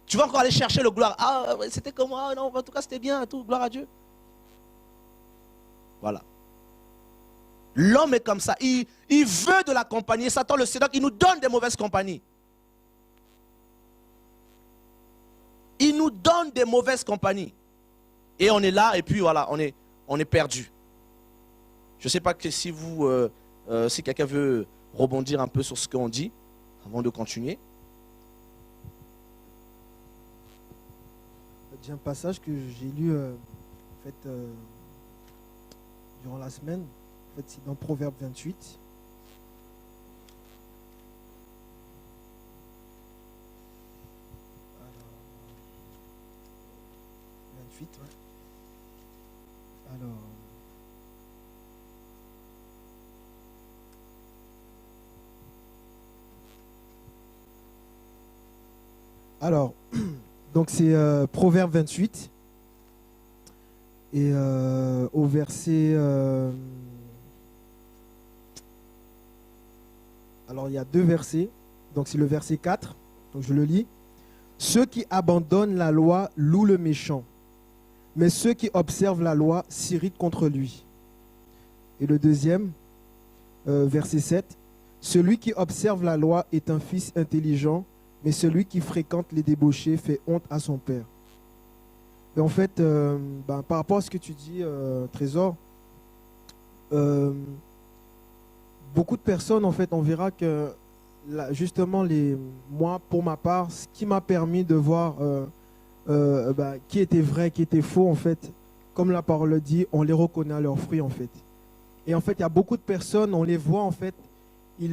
Speaker 1: tu vas encore aller chercher le gloire. Ah, c'était comme moi, non, en tout cas c'était bien, tout, gloire à Dieu. Voilà. L'homme est comme ça, il veut de la compagnie. Satan, le Seigneur, il nous donne des mauvaises compagnies. Il nous donne des mauvaises compagnies. Et on est là, et puis voilà, on est perdu. Je ne sais pas que si vous, si quelqu'un veut rebondir un peu sur ce qu'on dit, avant de continuer.
Speaker 3: Il y a un passage que j'ai lu en fait, durant la semaine. En fait, c'est dans Proverbe 28. Alors, 28, ouais. Alors, donc c'est Proverbe 28. Et au verset... alors, il y a 2 versets. Donc, c'est le verset 4. Donc, je le lis. Ceux qui abandonnent la loi louent le méchant, mais ceux qui observent la loi s'irritent contre lui. Et le deuxième, verset 7. Celui qui observe la loi est un fils intelligent, mais celui qui fréquente les débauchés fait honte à son père. Et en fait, par rapport à ce que tu dis, Trésor, beaucoup de personnes, en fait, on verra que justement, moi, pour ma part, ce qui m'a permis de voir qui était vrai, qui était faux, en fait, comme la parole le dit, on les reconnaît à leurs fruits, en fait. Et en fait, il y a beaucoup de personnes, on les voit, en fait, ils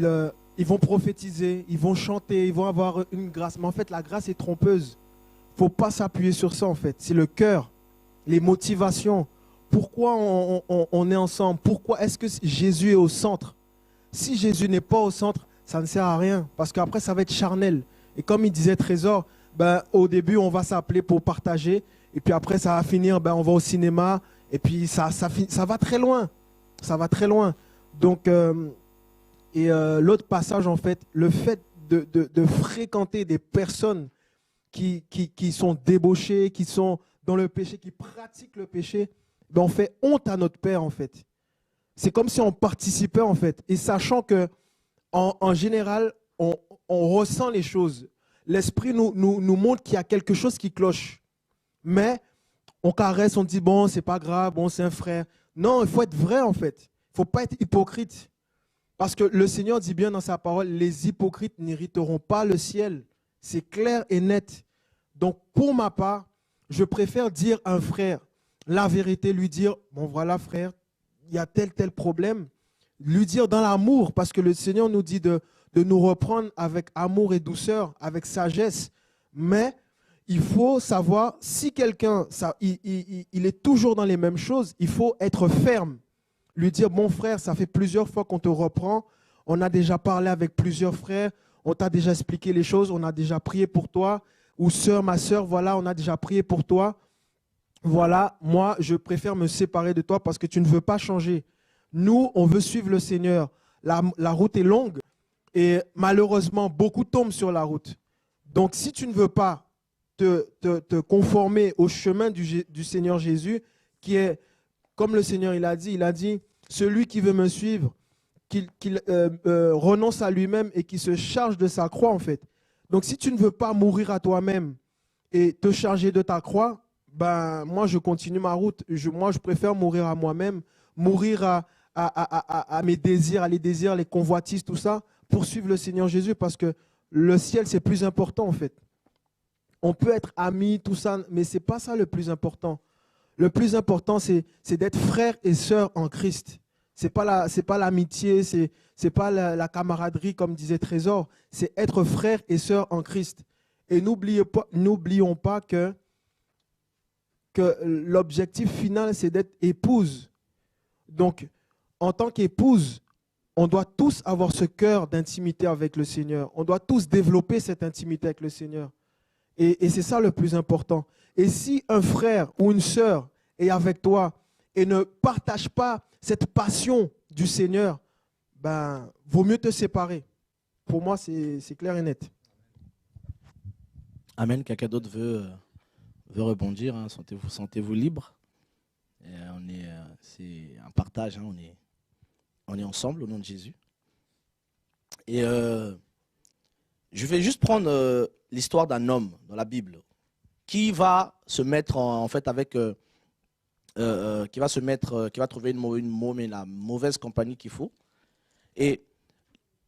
Speaker 3: vont prophétiser, ils vont chanter, ils vont avoir une grâce. Mais en fait, la grâce est trompeuse. Il ne faut pas s'appuyer sur ça, en fait. C'est le cœur, les motivations. Pourquoi on est ensemble? Pourquoi est-ce que Jésus est au centre? Si Jésus n'est pas au centre, ça ne sert à rien. Parce qu'après, ça va être charnel. Et comme il disait Trésor, au début, on va s'appeler pour partager. Et puis après, ça va finir, on va au cinéma. Et puis, ça va très loin. Ça va très loin. Donc, l'autre passage, en fait, le fait de fréquenter des personnes qui sont débauchés, qui sont dans le péché, qui pratiquent le péché, on fait honte à notre Père, en fait. C'est comme si on participait, en fait. Et sachant que, en général, on ressent les choses. L'Esprit nous montre qu'il y a quelque chose qui cloche. Mais on caresse, on dit, bon, c'est pas grave, bon, c'est un frère. Non, il faut être vrai, en fait. Il ne faut pas être hypocrite. Parce que le Seigneur dit bien dans sa parole, les hypocrites n'hériteront pas le ciel. C'est clair et net. Donc, pour ma part, je préfère dire à un frère la vérité, lui dire, bon voilà frère, il y a tel problème. Lui dire dans l'amour, parce que le Seigneur nous dit de nous reprendre avec amour et douceur, avec sagesse. Mais il faut savoir, si quelqu'un, il est toujours dans les mêmes choses, il faut être ferme. Lui dire, bon frère, ça fait plusieurs fois qu'on te reprend, on a déjà parlé avec plusieurs frères, on t'a déjà expliqué les choses, on a déjà prié pour toi, ou sœur, ma sœur, voilà, on a déjà prié pour toi. Voilà, moi, je préfère me séparer de toi parce que tu ne veux pas changer. Nous, on veut suivre le Seigneur. La route est longue et malheureusement, beaucoup tombent sur la route. Donc, si tu ne veux pas te conformer au chemin du Seigneur Jésus, qui est, comme le Seigneur il a dit, celui qui veut me suivre, qu'il renonce à lui-même et qu'il se charge de sa croix, en fait. Donc, si tu ne veux pas mourir à toi-même et te charger de ta croix, moi, je continue ma route. Moi, je préfère mourir à moi-même, mourir à mes désirs, les convoitises, tout ça, pour suivre le Seigneur Jésus, parce que le ciel, c'est plus important, en fait. On peut être amis, tout ça, mais ce n'est pas ça le plus important. Le plus important, c'est d'être frère et sœur en Christ. Ce n'est pas l'amitié, ce n'est pas la camaraderie, comme disait Trésor. C'est être frère et sœur en Christ. Et n'oublions pas que l'objectif final, c'est d'être épouse. Donc, en tant qu'épouse, on doit tous avoir ce cœur d'intimité avec le Seigneur. On doit tous développer cette intimité avec le Seigneur. Et c'est ça le plus important. Et si un frère ou une sœur est avec toi et ne partage pas cette passion du Seigneur, ben, vaut mieux te séparer. Pour moi, c'est clair et net.
Speaker 1: Amen. Quelqu'un d'autre veut rebondir. Hein. Sentez-vous libre. C'est un partage. Hein. On est ensemble au nom de Jésus. Et je vais juste prendre l'histoire d'un homme dans la Bible qui va se mettre en fait avec, qui va trouver la mauvaise compagnie qu'il faut. Et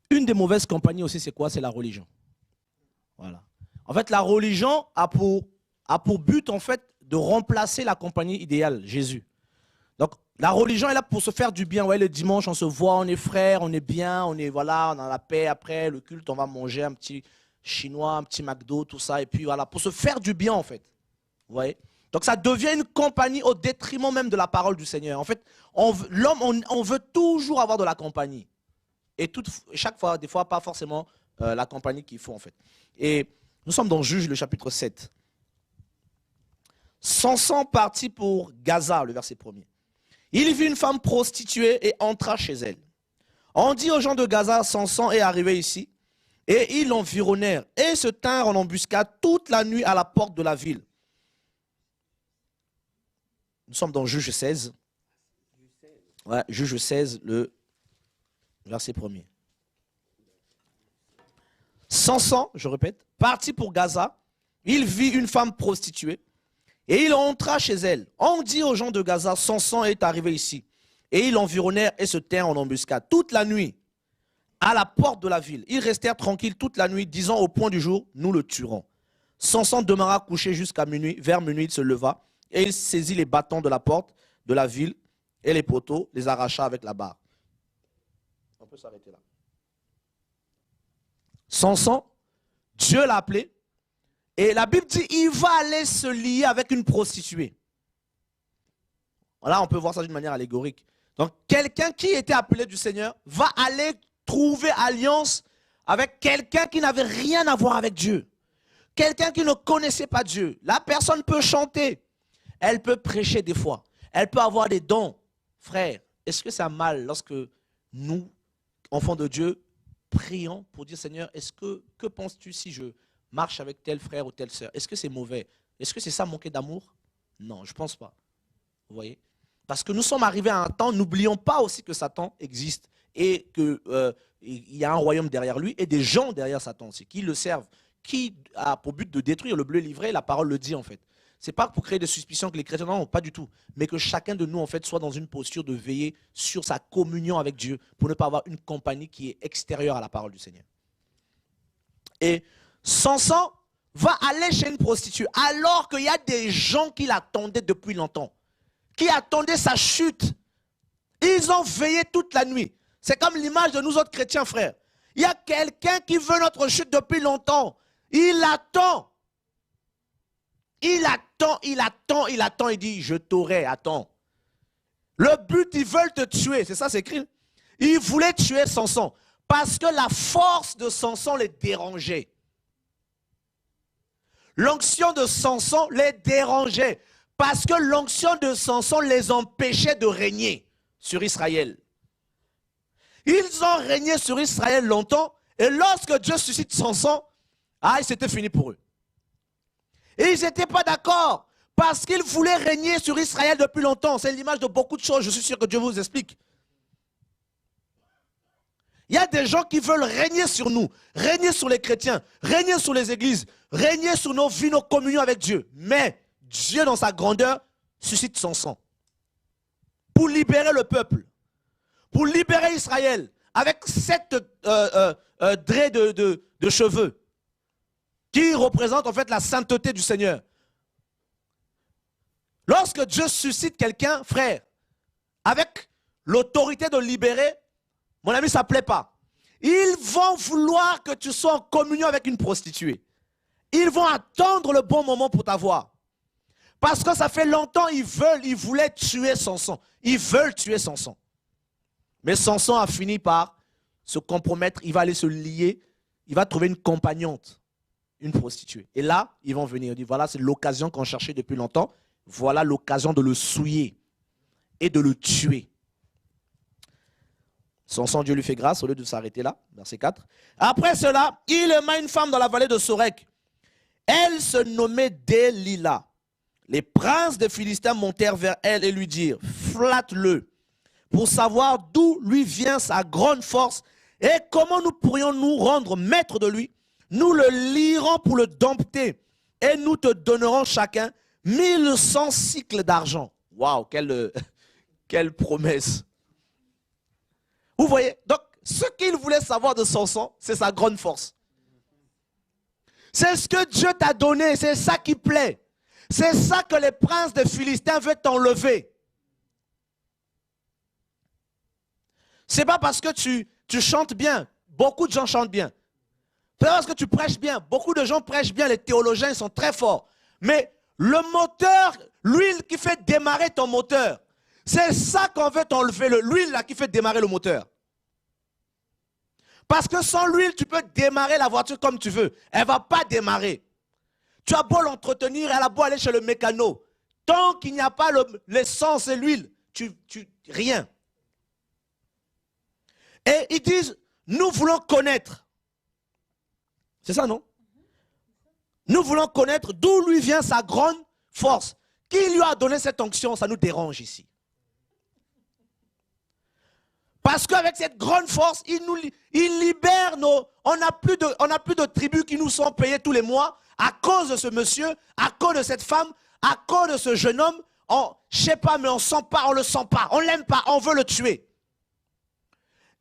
Speaker 1: une des mauvaises compagnies aussi, c'est quoi? C'est la religion. Voilà. En fait, la religion a pour but en fait de remplacer la compagnie idéale, Jésus. Donc, la religion est là pour se faire du bien. Ouais, le dimanche, on se voit, on est frères, on est bien, on a la paix. Après le culte, on va manger un petit chinois, un petit McDo, tout ça. Et puis voilà, pour se faire du bien en fait. Vous voyez? Donc, ça devient une compagnie au détriment même de la parole du Seigneur. En fait, l'homme, on veut toujours avoir de la compagnie. Et chaque fois, des fois, pas forcément la compagnie qu'il faut en fait. Et nous sommes dans Juge, le chapitre 7. Samson partit pour Gaza, le verset 1er. Il vit une femme prostituée et entra chez elle. On dit aux gens de Gaza, Samson est arrivé ici, et ils l'environnèrent, et se tinrent en embuscade toute la nuit à la porte de la ville. Nous sommes dans Juge 16. Ouais, Juge 16, le verset 1er. Samson, je répète, partit pour Gaza, il vit une femme prostituée, et il entra chez elle. On dit aux gens de Gaza, Samson est arrivé ici. Et ils l'environnèrent et se tinrent en embuscade toute la nuit à la porte de la ville. Ils restèrent tranquilles toute la nuit, disant au point du jour, nous le tuerons. Samson demeura couché jusqu'à minuit. Vers minuit, il se leva et il saisit les bâtons de la porte de la ville et les poteaux, les arracha avec la barre. On peut s'arrêter là. Samson, Dieu l'a appelé. Et la Bible dit, il va aller se lier avec une prostituée. Là, on peut voir ça d'une manière allégorique. Donc, quelqu'un qui était appelé du Seigneur va aller trouver alliance avec quelqu'un qui n'avait rien à voir avec Dieu. Quelqu'un qui ne connaissait pas Dieu. La personne peut chanter. Elle peut prêcher des fois. Elle peut avoir des dons. Frère, est-ce que c'est un mal lorsque nous, enfants de Dieu, prions pour dire, Seigneur, que penses-tu si je marche avec tel frère ou telle sœur? Est-ce que c'est mauvais? Est-ce que c'est ça manquer d'amour? Non, je ne pense pas. Vous voyez? Parce que nous sommes arrivés à un temps, n'oublions pas aussi que Satan existe et qu'il y a un royaume derrière lui et des gens derrière Satan aussi qui le servent, qui a pour but de détruire le bleu livré, la parole le dit en fait. Ce n'est pas pour créer des suspicions que les chrétiens, non, pas du tout. Mais que chacun de nous en fait soit dans une posture de veiller sur sa communion avec Dieu pour ne pas avoir une compagnie qui est extérieure à la parole du Seigneur. Et Samson va aller chez une prostituée alors qu'il y a des gens qui l'attendaient depuis longtemps, qui attendaient sa chute. Ils ont veillé toute la nuit. C'est comme l'image de nous autres chrétiens, frères. Il y a quelqu'un qui veut notre chute depuis longtemps. Il attend. Il attend, il attend, il attend. Il dit, je t'aurai, attends. Le but, ils veulent te tuer. C'est ça, c'est écrit. Ils voulaient tuer Samson parce que la force de Samson les dérangeait. L'onction de Samson les dérangeait parce que l'onction de Samson les empêchait de régner sur Israël. Ils ont régné sur Israël longtemps et lorsque Dieu suscite Samson, c'était fini pour eux. Et ils n'étaient pas d'accord parce qu'ils voulaient régner sur Israël depuis longtemps. C'est l'image de beaucoup de choses, je suis sûr que Dieu vous explique. Il y a des gens qui veulent régner sur nous, régner sur les chrétiens, régner sur les églises, régner sur nos vies, nos communions avec Dieu. Mais Dieu, dans sa grandeur, suscite Samson pour libérer le peuple, pour libérer Israël avec cette draie de cheveux qui représente en fait la sainteté du Seigneur. Lorsque Dieu suscite quelqu'un, frère, avec l'autorité de libérer, mon ami, ça ne plaît pas. Ils vont vouloir que tu sois en communion avec une prostituée. Ils vont attendre le bon moment pour t'avoir. Parce que ça fait longtemps, ils voulaient tuer Samson. Ils veulent tuer Samson. Mais Samson a fini par se compromettre. Il va aller se lier. Il va trouver une compagnante. une prostituée. Et là, ils vont venir. Ils disent, voilà, c'est l'occasion qu'on cherchait depuis longtemps. Voilà l'occasion de le souiller et de le tuer. Samson, Dieu lui fait grâce au lieu de s'arrêter là. Verset 4. Après cela, il aima une femme dans la vallée de Sorek. Elle se nommait Delilah. Les princes des Philistins montèrent vers elle et lui dirent, flatte-le, pour savoir d'où lui vient sa grande force et comment nous pourrions nous rendre maîtres de lui. Nous le lierons pour le dompter et nous te donnerons chacun 1100 cycles d'argent. Waouh, quelle promesse. Vous voyez, donc ce qu'il voulait savoir de Samson, c'est sa grande force. C'est ce que Dieu t'a donné, c'est ça qui plaît. C'est ça que les princes des Philistins veulent t'enlever. C'est pas parce que tu chantes bien. Beaucoup de gens chantent bien. C'est pas parce que tu prêches bien. Beaucoup de gens prêchent bien. Les théologiens sont très forts. Mais le moteur, l'huile qui fait démarrer ton moteur, c'est ça qu'on veut t'enlever. L'huile là qui fait démarrer le moteur. Parce que sans l'huile, tu peux démarrer la voiture comme tu veux. Elle ne va pas démarrer. Tu as beau l'entretenir, elle a beau aller chez le mécano. Tant qu'il n'y a pas l'essence et l'huile, rien. Et ils disent, nous voulons connaître. C'est ça, non? Nous voulons connaître d'où lui vient sa grande force. Qui lui a donné cette onction? Ça nous dérange ici. Parce qu'avec cette grande force, il libère nos... On n'a plus de tribus qui nous sont payées tous les mois à cause de ce monsieur, à cause de cette femme, à cause de ce jeune homme. Je ne sais pas, mais on ne sent pas, on ne le sent pas, on ne l'aime pas, on veut le tuer.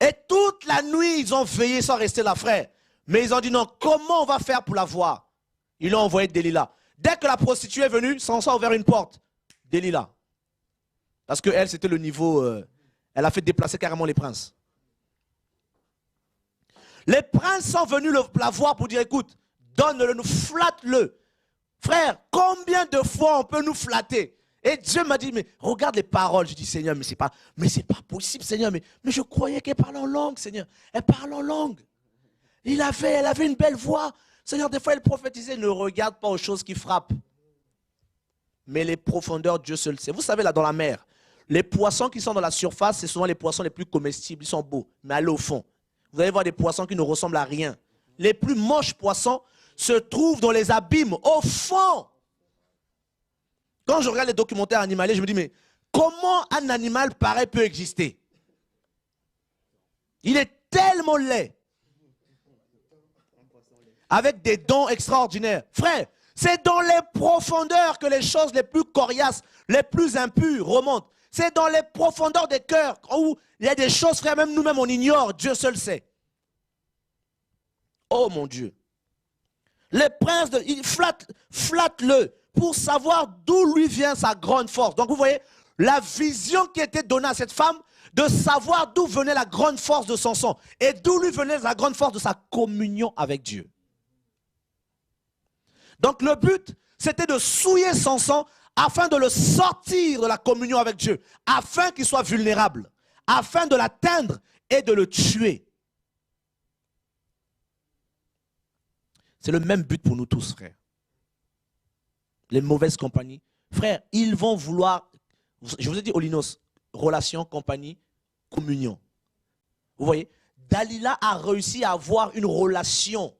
Speaker 1: Et toute la nuit, ils ont veillé sans rester là, frère. Mais ils ont dit non, comment on va faire pour la voir? Ils l'ont envoyé Delilah. Dès que la prostituée est venue, Samson a ouvert une porte. Delilah. Parce qu'elle, c'était le niveau... elle a fait déplacer carrément les princes. Les princes sont venus la voir pour dire, écoute, donne-le, nous flatte-le. Frère, combien de fois on peut nous flatter? Et Dieu m'a dit, mais regarde les paroles. Je dis, Seigneur, mais c'est pas possible, Seigneur. Mais je croyais qu'elle parlait en langue, Seigneur. Elle parle en langue. Elle avait une belle voix. Seigneur, des fois, elle prophétisait, ne regarde pas aux choses qui frappent. Mais les profondeurs, Dieu seul sait. Vous savez, là, dans la mer, les poissons qui sont dans la surface, c'est souvent les poissons les plus comestibles. Ils sont beaux, mais allez au fond. Vous allez voir des poissons qui ne ressemblent à rien. Les plus moches poissons se trouvent dans les abîmes, au fond. Quand je regarde les documentaires animaliers, je me dis, mais comment un animal pareil peut exister? Il est tellement laid. Avec des dons extraordinaires. Frère, c'est dans les profondeurs que les choses les plus coriaces, les plus impures remontent. C'est dans les profondeurs des cœurs où il y a des choses, frère, même nous-mêmes on ignore, Dieu seul sait. Oh mon Dieu. Les princes, ils flattent-le pour savoir d'où lui vient sa grande force. Donc vous voyez, la vision qui était donnée à cette femme, de savoir d'où venait la grande force de Samson et d'où lui venait la grande force de sa communion avec Dieu. Donc le but, c'était de souiller Samson afin de le sortir de la communion avec Dieu, afin qu'il soit vulnérable, afin de l'atteindre et de le tuer. C'est le même but pour nous tous, frères. Les mauvaises compagnies. Frères, ils vont vouloir, je vous ai dit Olinos, relation, compagnie, communion. Vous voyez, Dalila a réussi à avoir une relation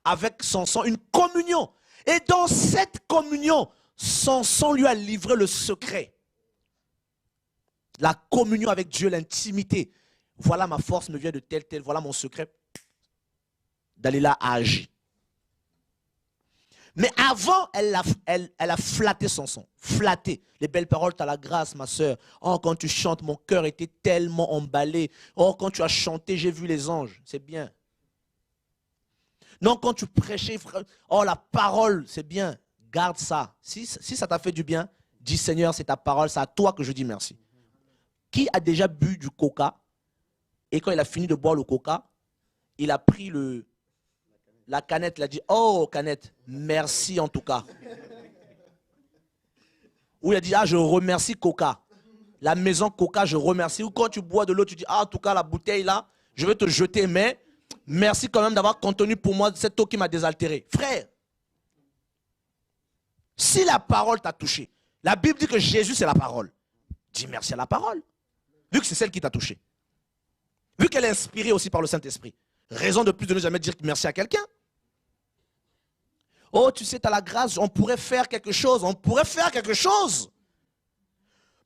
Speaker 1: avec Samson, une communion. Et dans cette communion, Samson lui a livré le secret. La communion avec Dieu, l'intimité. Voilà ma force me vient de tel, voilà mon secret. Dalila a agi. Mais avant, elle a flatté Samson. Flatté. Les belles paroles, tu as la grâce, ma soeur. Oh, quand tu chantes, mon cœur était tellement emballé. Oh, quand tu as chanté, j'ai vu les anges. C'est bien. Non, quand tu prêchais, oh, la parole, c'est bien. Garde ça. Si ça t'a fait du bien, dis Seigneur, c'est ta parole, c'est à toi que je dis merci. Qui a déjà bu du coca et quand il a fini de boire le coca, il a pris la canette, il a dit, oh canette, merci en tout cas. Ou il a dit, ah je remercie Coca. La maison Coca, je remercie. Ou quand tu bois de l'eau, tu dis, ah en tout cas la bouteille là, je vais te jeter, mais merci quand même d'avoir contenu pour moi cette eau qui m'a désaltéré. Frère, Si la parole t'a touché, la Bible dit que Jésus c'est la parole. Dis merci à la parole. Vu que c'est celle qui t'a touché. Vu qu'elle est inspirée aussi par le Saint-Esprit. Raison de plus de ne jamais dire merci à quelqu'un. Oh, tu sais, tu as la grâce, on pourrait faire quelque chose. On pourrait faire quelque chose.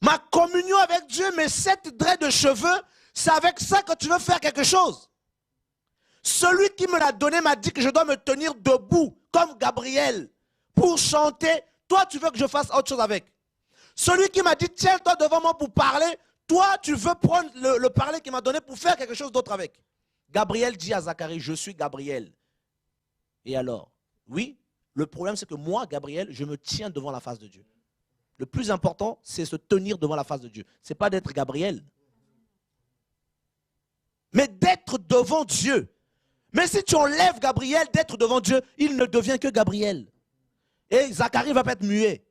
Speaker 1: Ma communion avec Dieu, mes 7 traits de cheveux, c'est avec ça que tu veux faire quelque chose. Celui qui me l'a donné m'a dit que je dois me tenir debout, comme Gabriel, pour chanter. Toi, tu veux que je fasse autre chose avec. Celui qui m'a dit, tiens-toi devant moi pour parler. Toi, tu veux prendre le parler qu'il m'a donné pour faire quelque chose d'autre avec. Gabriel dit à Zacharie, je suis Gabriel. Et alors? Oui, le problème c'est que moi, Gabriel, je me tiens devant la face de Dieu. Le plus important, c'est se tenir devant la face de Dieu. Ce n'est pas d'être Gabriel. Mais d'être devant Dieu. Mais si tu enlèves Gabriel d'être devant Dieu, il ne devient que Gabriel. Et Zacharie va pas être muet.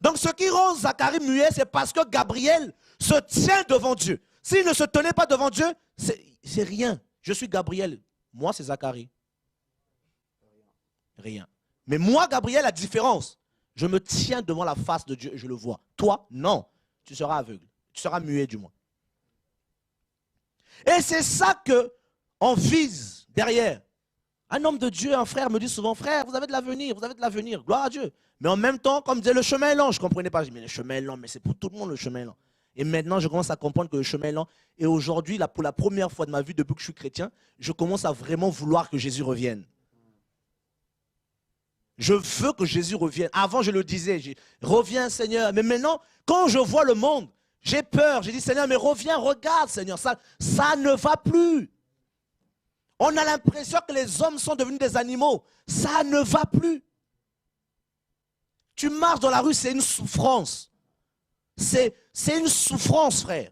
Speaker 1: Donc ce qui rend Zacharie muet, c'est parce que Gabriel se tient devant Dieu. S'il ne se tenait pas devant Dieu, c'est rien. Je suis Gabriel. Moi, c'est Zacharie. Rien. Mais moi, Gabriel, la différence. Je me tiens devant la face de Dieu et je le vois. Toi, non. Tu seras aveugle. Tu seras muet du moins. Et c'est ça qu'on vise derrière. Un homme de Dieu, un frère me dit souvent, frère, vous avez de l'avenir, vous avez de l'avenir, gloire à Dieu. Mais en même temps, comme disait, le chemin est lent, je ne comprenais pas. Je dis, mais le chemin est lent, mais c'est pour tout le monde le chemin est lent. Et maintenant, je commence à comprendre que le chemin est lent. Et aujourd'hui, pour la première fois de ma vie, depuis que je suis chrétien, je commence à vraiment vouloir que Jésus revienne. Je veux que Jésus revienne. Avant, je le disais, reviens Seigneur. Mais maintenant, quand je vois le monde, j'ai peur. J'ai dit, Seigneur, mais reviens, regarde Seigneur. Ça ne va plus. On a l'impression que les hommes sont devenus des animaux. Ça ne va plus. Tu marches dans la rue, c'est une souffrance. C'est une souffrance, frère.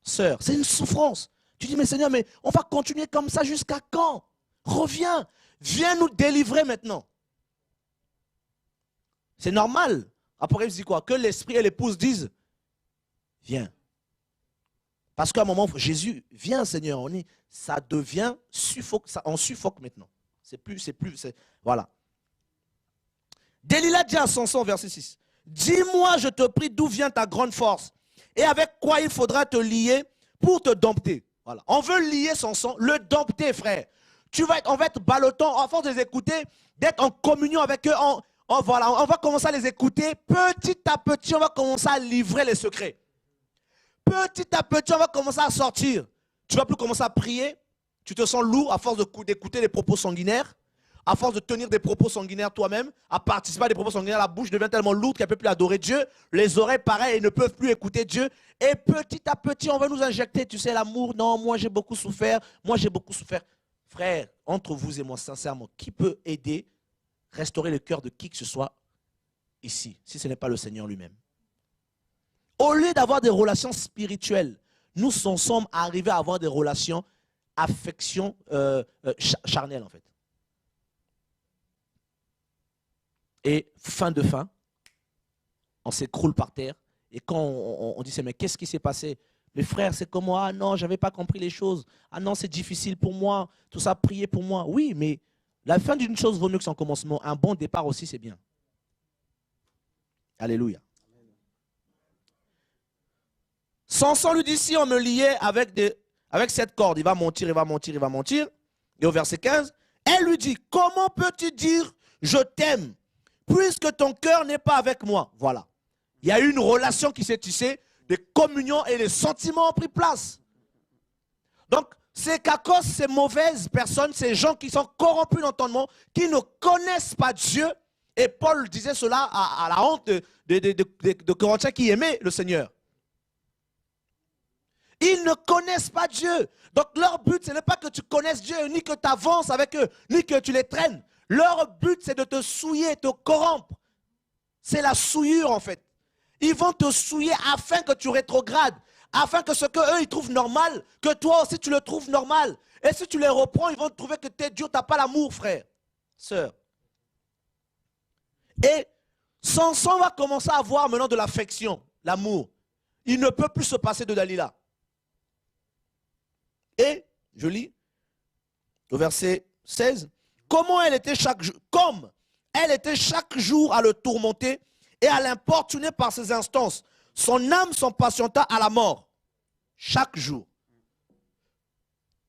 Speaker 1: Sœur, c'est une souffrance. Tu dis, mais Seigneur, mais on va continuer comme ça jusqu'à quand? Reviens. Viens nous délivrer maintenant. C'est normal. Apocalypse dit quoi? Que l'esprit et l'épouse disent, viens. Parce qu'à un moment, Jésus, viens Seigneur, ça devient suffoque, on suffoque maintenant. Voilà. Delilah dit à Samson, verset 6, dis-moi, je te prie, d'où vient ta grande force et avec quoi il faudra te lier pour te dompter. Voilà. On veut lier Samson, le dompter, frère. On va être ballottant, à force de les écouter, d'être en communion avec eux, voilà, on va commencer à les écouter. Petit à petit, on va commencer à livrer les secrets. Petit à petit, on va commencer à sortir. Tu ne vas plus commencer à prier. Tu te sens lourd à force d'écouter les propos sanguinaires. À force de tenir des propos sanguinaires toi-même, à participer à des propos sanguinaires, la bouche devient tellement lourde qu'elle ne peut plus adorer Dieu. Les oreilles, pareil, ne peuvent plus écouter Dieu. Et petit à petit, on va nous injecter, tu sais, l'amour. Non, moi j'ai beaucoup souffert. Moi j'ai beaucoup souffert. Frère, entre vous et moi, sincèrement, qui peut aider, restaurer le cœur de qui que ce soit ici, si ce n'est pas le Seigneur lui-même? Au lieu d'avoir des relations spirituelles, nous sommes arrivés à avoir des relations, affections charnelles en fait. Et fin de fin, on s'écroule par terre. Et quand on dit, mais qu'est-ce qui s'est passé? Mes frères, c'est comme moi. Ah non, je n'avais pas compris les choses. Ah non, c'est difficile pour moi. Tout ça, priez pour moi. Oui, mais la fin d'une chose vaut mieux que son commencement. Un bon départ aussi, c'est bien. Alléluia. Samson lui dit, si on me liait avec cette corde, il va mentir, il va mentir, il va mentir. Et au verset 15, elle lui dit, comment peux-tu dire, je t'aime, puisque ton cœur n'est pas avec moi? Voilà. Il y a eu une relation qui s'est tissée, des communions et les sentiments ont pris place. Donc, c'est qu'à cause de ces mauvaises personnes, ces gens qui sont corrompus d'entendement, qui ne connaissent pas Dieu, et Paul disait cela à la honte de Corinthiens qui aimaient le Seigneur. Ils ne connaissent pas Dieu. Donc leur but, ce n'est pas que tu connaisses Dieu, ni que tu avances avec eux, ni que tu les traînes. Leur but, c'est de te souiller, te corrompre. C'est la souillure en fait. Ils vont te souiller afin que tu rétrogrades, afin que ce qu'eux ils trouvent normal, que toi aussi tu le trouves normal. Et si tu les reprends, ils vont trouver que tu es dur, tu n'as pas l'amour, frère, sœur. Et Samson va commencer à avoir maintenant de l'affection, l'amour. Il ne peut plus se passer de Dalila. Et, je lis, au verset 16, comme
Speaker 2: Elle était chaque jour à le tourmenter et à l'importuner par ses instances. Son âme s'en patienta à la mort. Chaque jour.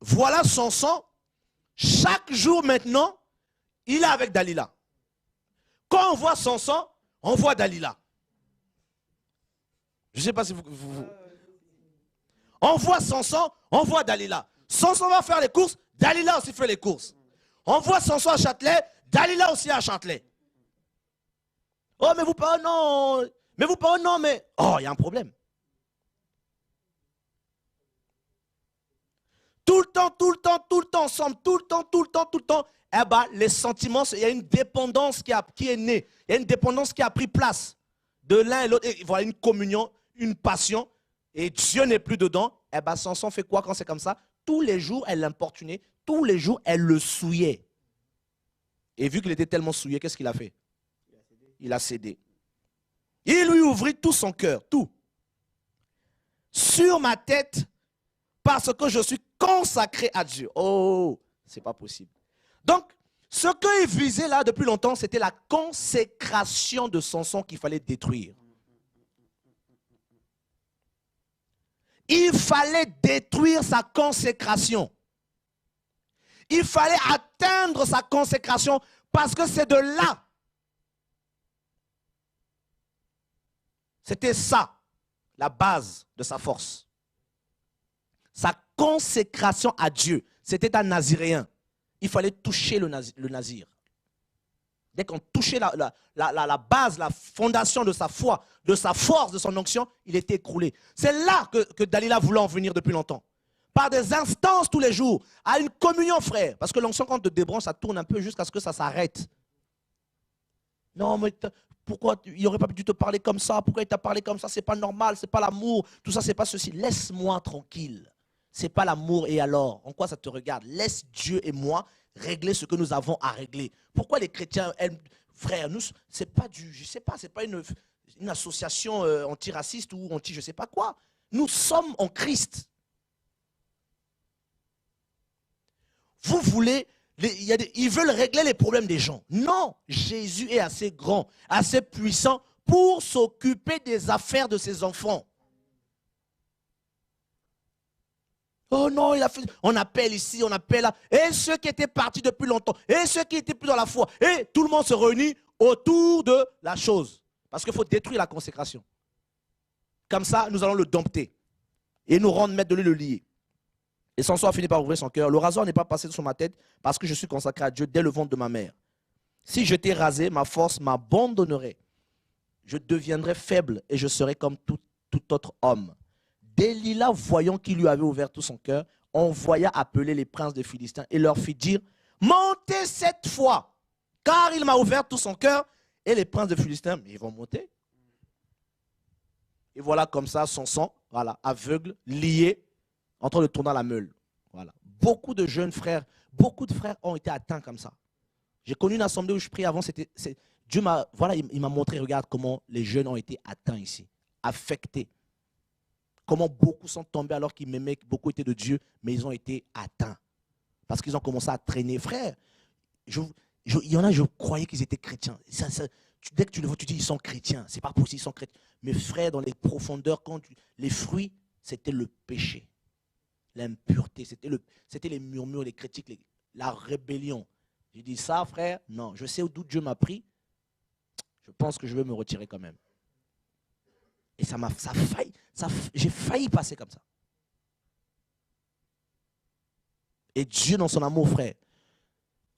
Speaker 2: Voilà Samson. Chaque jour maintenant, il est avec Dalila. Quand on voit Samson, on voit Dalila. Je ne sais pas si vous... On voit Samson, on voit Dalila. Samson va faire les courses, Dalila aussi fait les courses. On voit Samson à Châtelet, Dalila aussi à Châtelet. Oh, mais vous parlez, non. Mais vous parlez, non, mais... Oh, il y a un problème. Tout le temps ensemble, tout le temps. Eh bien, les sentiments, il y a une dépendance qui est née. Il y a une dépendance qui a pris place de l'un et l'autre. Et voilà une communion, une passion. Et Dieu n'est plus dedans. Eh bien, Samson fait quoi quand c'est comme ça? Tous les jours, elle l'importunait. Tous les jours, elle le souillait. Et vu qu'il était tellement souillé, qu'est-ce qu'il a fait? Il a cédé. Il lui ouvrit tout son cœur, tout. Sur ma tête, parce que je suis consacré à Dieu. Oh, c'est pas possible. Donc, ce qu'il visait là depuis longtemps, c'était la consécration de Samson qu'il fallait détruire. Il fallait détruire sa consécration. Il fallait atteindre sa consécration parce que c'est de là. C'était ça, la base de sa force. Sa consécration à Dieu. C'était un naziréen. Il fallait toucher le nazir. Dès qu'on touchait la base, la fondation de sa foi, de sa force, de son onction, il était écroulé. C'est là que Dalila voulait en venir depuis longtemps. Par des instances tous les jours, à une communion, frère. Parce que l'onction, quand on te débranche, ça tourne un peu jusqu'à ce que ça s'arrête. Non, mais pourquoi il n'aurait pas dû te parler comme ça? Pourquoi il t'a parlé comme ça? C'est pas normal, c'est pas l'amour. Tout ça, c'est pas ceci. Laisse-moi tranquille. C'est pas l'amour et alors? En quoi ça te regarde? Laisse Dieu et moi régler ce que nous avons à régler. Pourquoi les chrétiens, frère, nous, c'est pas je sais pas, c'est pas une association antiraciste ou anti je sais pas quoi. Nous sommes en Christ. Vous voulez, ils veulent régler les problèmes des gens. Non, Jésus est assez grand, assez puissant pour s'occuper des affaires de ses enfants. Oh non, on appelle ici, on appelle là. Et ceux qui étaient partis depuis longtemps, et ceux qui étaient plus dans la foi, et tout le monde se réunit autour de la chose. Parce qu'il faut détruire la consécration. Comme ça, nous allons le dompter. Et nous rendre maître de lui le lier. Et Samson a fini par ouvrir son cœur. Le rasoir n'est pas passé sur ma tête parce que je suis consacré à Dieu dès le ventre de ma mère. Si j'étais rasé, ma force m'abandonnerait. Je deviendrais faible et je serais comme tout autre homme. Dalila, voyant qu'il lui avait ouvert tout son cœur, envoya appeler les princes des Philistins et leur fit dire, montez cette fois, car il m'a ouvert tout son cœur. Et les princes des Philistins, ils vont monter. Et voilà comme ça, Samson, voilà, aveugle, lié, en train de tourner la meule. Voilà. Beaucoup de jeunes frères, beaucoup de frères ont été atteints comme ça. J'ai connu une assemblée où je priais avant, Dieu m'a, voilà, il m'a montré, regarde comment les jeunes ont été atteints ici, affectés. Comment beaucoup sont tombés alors qu'ils m'aimaient, beaucoup étaient de Dieu, mais ils ont été atteints. Parce qu'ils ont commencé à traîner. Frère, il y en a, je croyais qu'ils étaient chrétiens. Dès que tu le vois, tu dis, ils sont chrétiens. C'est pas possible, ils sont chrétiens. Mais frère, dans les profondeurs, les fruits, c'était le péché. L'impureté, c'était les murmures, les critiques, la rébellion. J'ai dit ça, frère, non. Je sais d'où Dieu m'a pris. Je pense que je vais me retirer quand même. Et j'ai failli passer comme ça. Et Dieu, dans son amour, frère,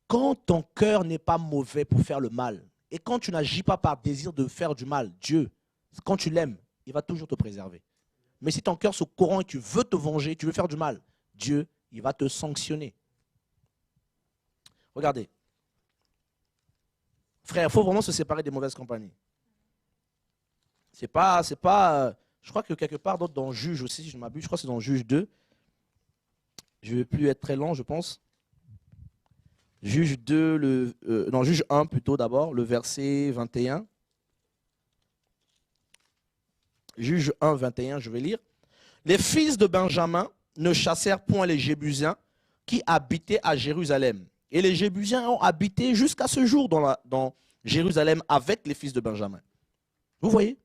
Speaker 2: quand ton cœur n'est pas mauvais pour faire le mal, et quand tu n'agis pas par désir de faire du mal, Dieu, quand tu l'aimes, il va toujours te préserver. Mais si ton cœur se corrompt et tu veux te venger, tu veux faire du mal, Dieu, il va te sanctionner. Regardez. Frère, il faut vraiment se séparer des mauvaises compagnies. C'est pas, je crois que quelque part d'autre dans Juge aussi, si je ne m'abuse, je crois que c'est dans Juge 2. Je ne vais plus être très long, je pense. Juge 2, non, Juge 1 plutôt d'abord, le verset 21. Juge 1, 21, je vais lire. Les fils de Benjamin ne chassèrent point les Jébusiens qui habitaient à Jérusalem. Et les Jébusiens ont habité jusqu'à ce jour dans
Speaker 1: Jérusalem avec les fils de Benjamin. Vous voyez?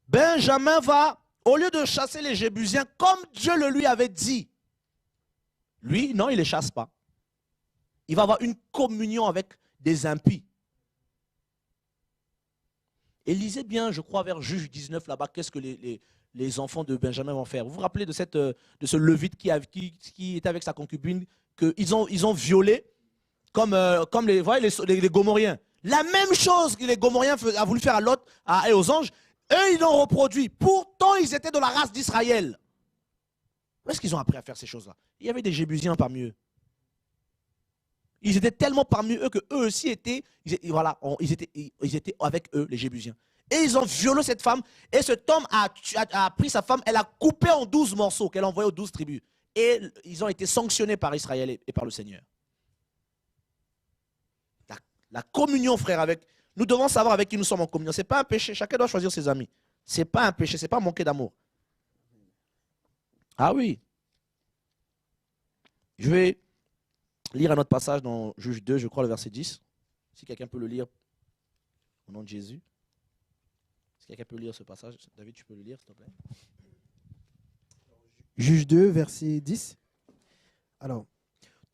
Speaker 1: Benjamin va, au lieu de chasser les Jébusiens, comme Dieu le lui avait dit, lui, non, il ne les chasse pas. Il va avoir une communion avec des impies. Et lisez bien, je crois, vers Juge 19, là-bas, qu'est-ce que les enfants de Benjamin vont faire. Vous vous rappelez de ce Lévite qui était avec sa concubine, qu'ils ont violé, comme les Gomoriens. La même chose que les Gomoriens a voulu faire à Lot et aux anges, eux, ils l'ont reproduit. Pourtant, ils étaient de la race d'Israël. Où est-ce qu'ils ont appris à faire ces choses-là? Il y avait des Jébusiens parmi eux. Ils étaient tellement parmi eux qu'eux aussi étaient avec eux, les Jébusiens. Et ils ont violé cette femme. Et cet homme a pris sa femme, elle a coupé en 12 morceaux qu'elle a envoyés aux 12 tribus. Et ils ont été sanctionnés par Israël et par le Seigneur. La communion, frère, nous devons savoir avec qui nous sommes en communion. Ce n'est pas un péché. Chacun doit choisir ses amis. Ce n'est pas un péché. Ce n'est pas manquer d'amour. Ah oui. Je vais lire un autre passage dans Juge 2, je crois, le verset 10. Si quelqu'un peut le lire au nom de Jésus. Si quelqu'un peut lire ce passage. David, tu peux le lire, s'il te plaît.
Speaker 3: Juge 2, verset 10. Alors,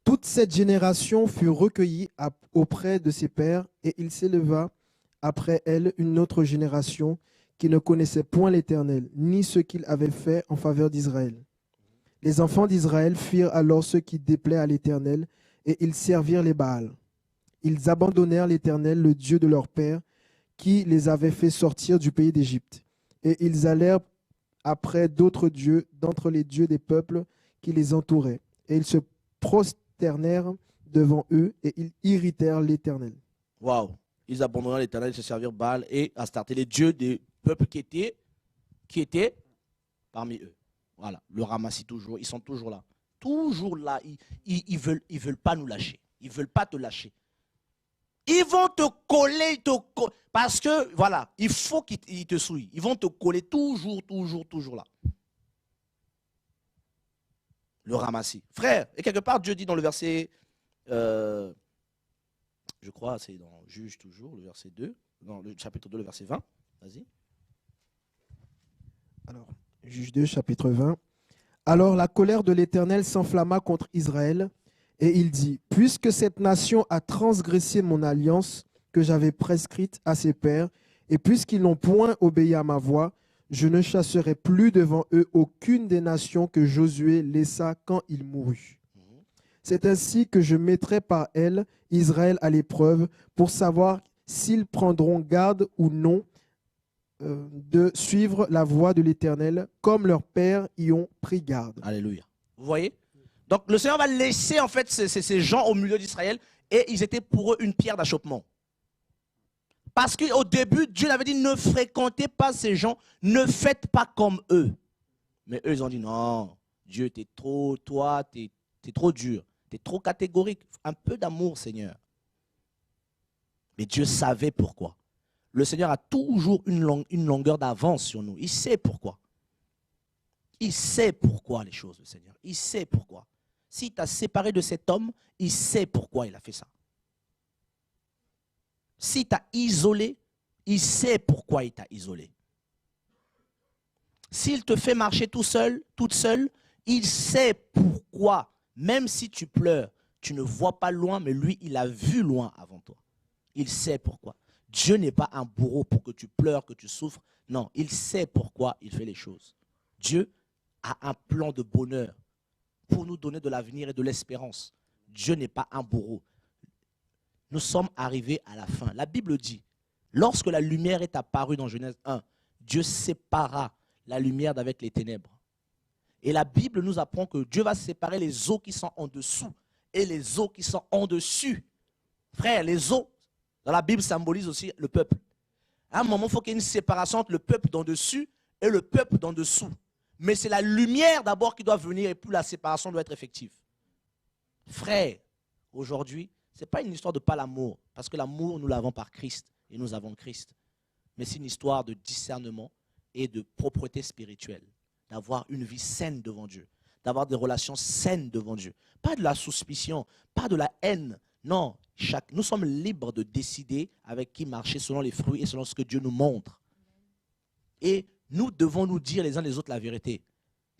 Speaker 3: toute cette génération fut recueillie auprès de ses pères, et il s'éleva après elle une autre génération qui ne connaissait point l'Éternel, ni ce qu'il avait fait en faveur d'Israël. Les enfants d'Israël firent alors ce qui déplaît à l'Éternel, et ils servirent les Baals. Ils abandonnèrent l'Éternel, le Dieu de leur père, qui les avait fait sortir du pays d'Égypte. Et ils allèrent après d'autres dieux, d'entre les dieux des peuples qui les entouraient. Et ils se prosternèrent devant eux, et ils irritèrent l'Éternel.
Speaker 1: Waouh! Ils abandonnèrent l'Éternel, ils se servirent Baal et Astarté, les dieux des peuples qui étaient parmi eux. Voilà, le ramassis toujours, ils sont toujours là. Toujours là, ils veulent pas nous lâcher. Ils ne veulent pas te lâcher. Ils vont te coller, parce que, voilà, il faut qu'ils te souillent. Ils vont te coller toujours là. Le ramassis. Frère, et quelque part, Dieu dit dans le verset, je crois, c'est dans Juge toujours, le verset 2, dans le chapitre 2, le verset 20. Vas-y.
Speaker 3: Alors, Juge 2, chapitre 20. Alors la colère de l'Éternel s'enflamma contre Israël, et il dit, « Puisque cette nation a transgressé mon alliance que j'avais prescrite à ses pères, et puisqu'ils n'ont point obéi à ma voix, je ne chasserai plus devant eux aucune des nations que Josué laissa quand il mourut. C'est ainsi que je mettrai par elles Israël à l'épreuve pour savoir s'ils prendront garde ou non de suivre la voie de l'Éternel, comme leurs pères y ont pris garde. »
Speaker 1: Alléluia. Vous voyez? Donc le Seigneur va laisser en fait ces gens au milieu d'Israël, et ils étaient pour eux une pierre d'achoppement. Parce qu'au début, Dieu avait dit, ne fréquentez pas ces gens, ne faites pas comme eux. Mais eux, ils ont dit, non, Dieu, t'es trop dur, t'es trop catégorique. Un peu d'amour, Seigneur. Mais Dieu savait pourquoi. Le Seigneur a toujours une longueur d'avance sur nous. Il sait pourquoi. Il sait pourquoi les choses, le Seigneur. Il sait pourquoi. Si tu as séparé de cet homme, il sait pourquoi il a fait ça. Si tu as isolé, il sait pourquoi il t'a isolé. S'il te fait marcher tout seul, toute seule, il sait pourquoi. Même si tu pleures, tu ne vois pas loin, mais lui, il a vu loin avant toi. Il sait pourquoi. Dieu n'est pas un bourreau pour que tu pleures, que tu souffres. Non, il sait pourquoi il fait les choses. Dieu a un plan de bonheur pour nous donner de l'avenir et de l'espérance. Dieu n'est pas un bourreau. Nous sommes arrivés à la fin. La Bible dit, lorsque la lumière est apparue dans Genèse 1, Dieu sépara la lumière d'avec les ténèbres. Et la Bible nous apprend que Dieu va séparer les eaux qui sont en dessous et les eaux qui sont en dessus. Frère, les eaux, dans la Bible, symbolisent aussi le peuple. À un moment, il faut qu'il y ait une séparation entre le peuple d'en dessus et le peuple d'en dessous. Mais c'est la lumière d'abord qui doit venir et puis la séparation doit être effective. Frère, aujourd'hui, ce n'est pas une histoire de pas l'amour, parce que l'amour, nous l'avons par Christ et nous avons Christ. Mais c'est une histoire de discernement et de propreté spirituelle, d'avoir une vie saine devant Dieu, d'avoir des relations saines devant Dieu. Pas de la suspicion, pas de la haine. Non, nous sommes libres de décider avec qui marcher selon les fruits et selon ce que Dieu nous montre. Et nous devons nous dire les uns les autres la vérité.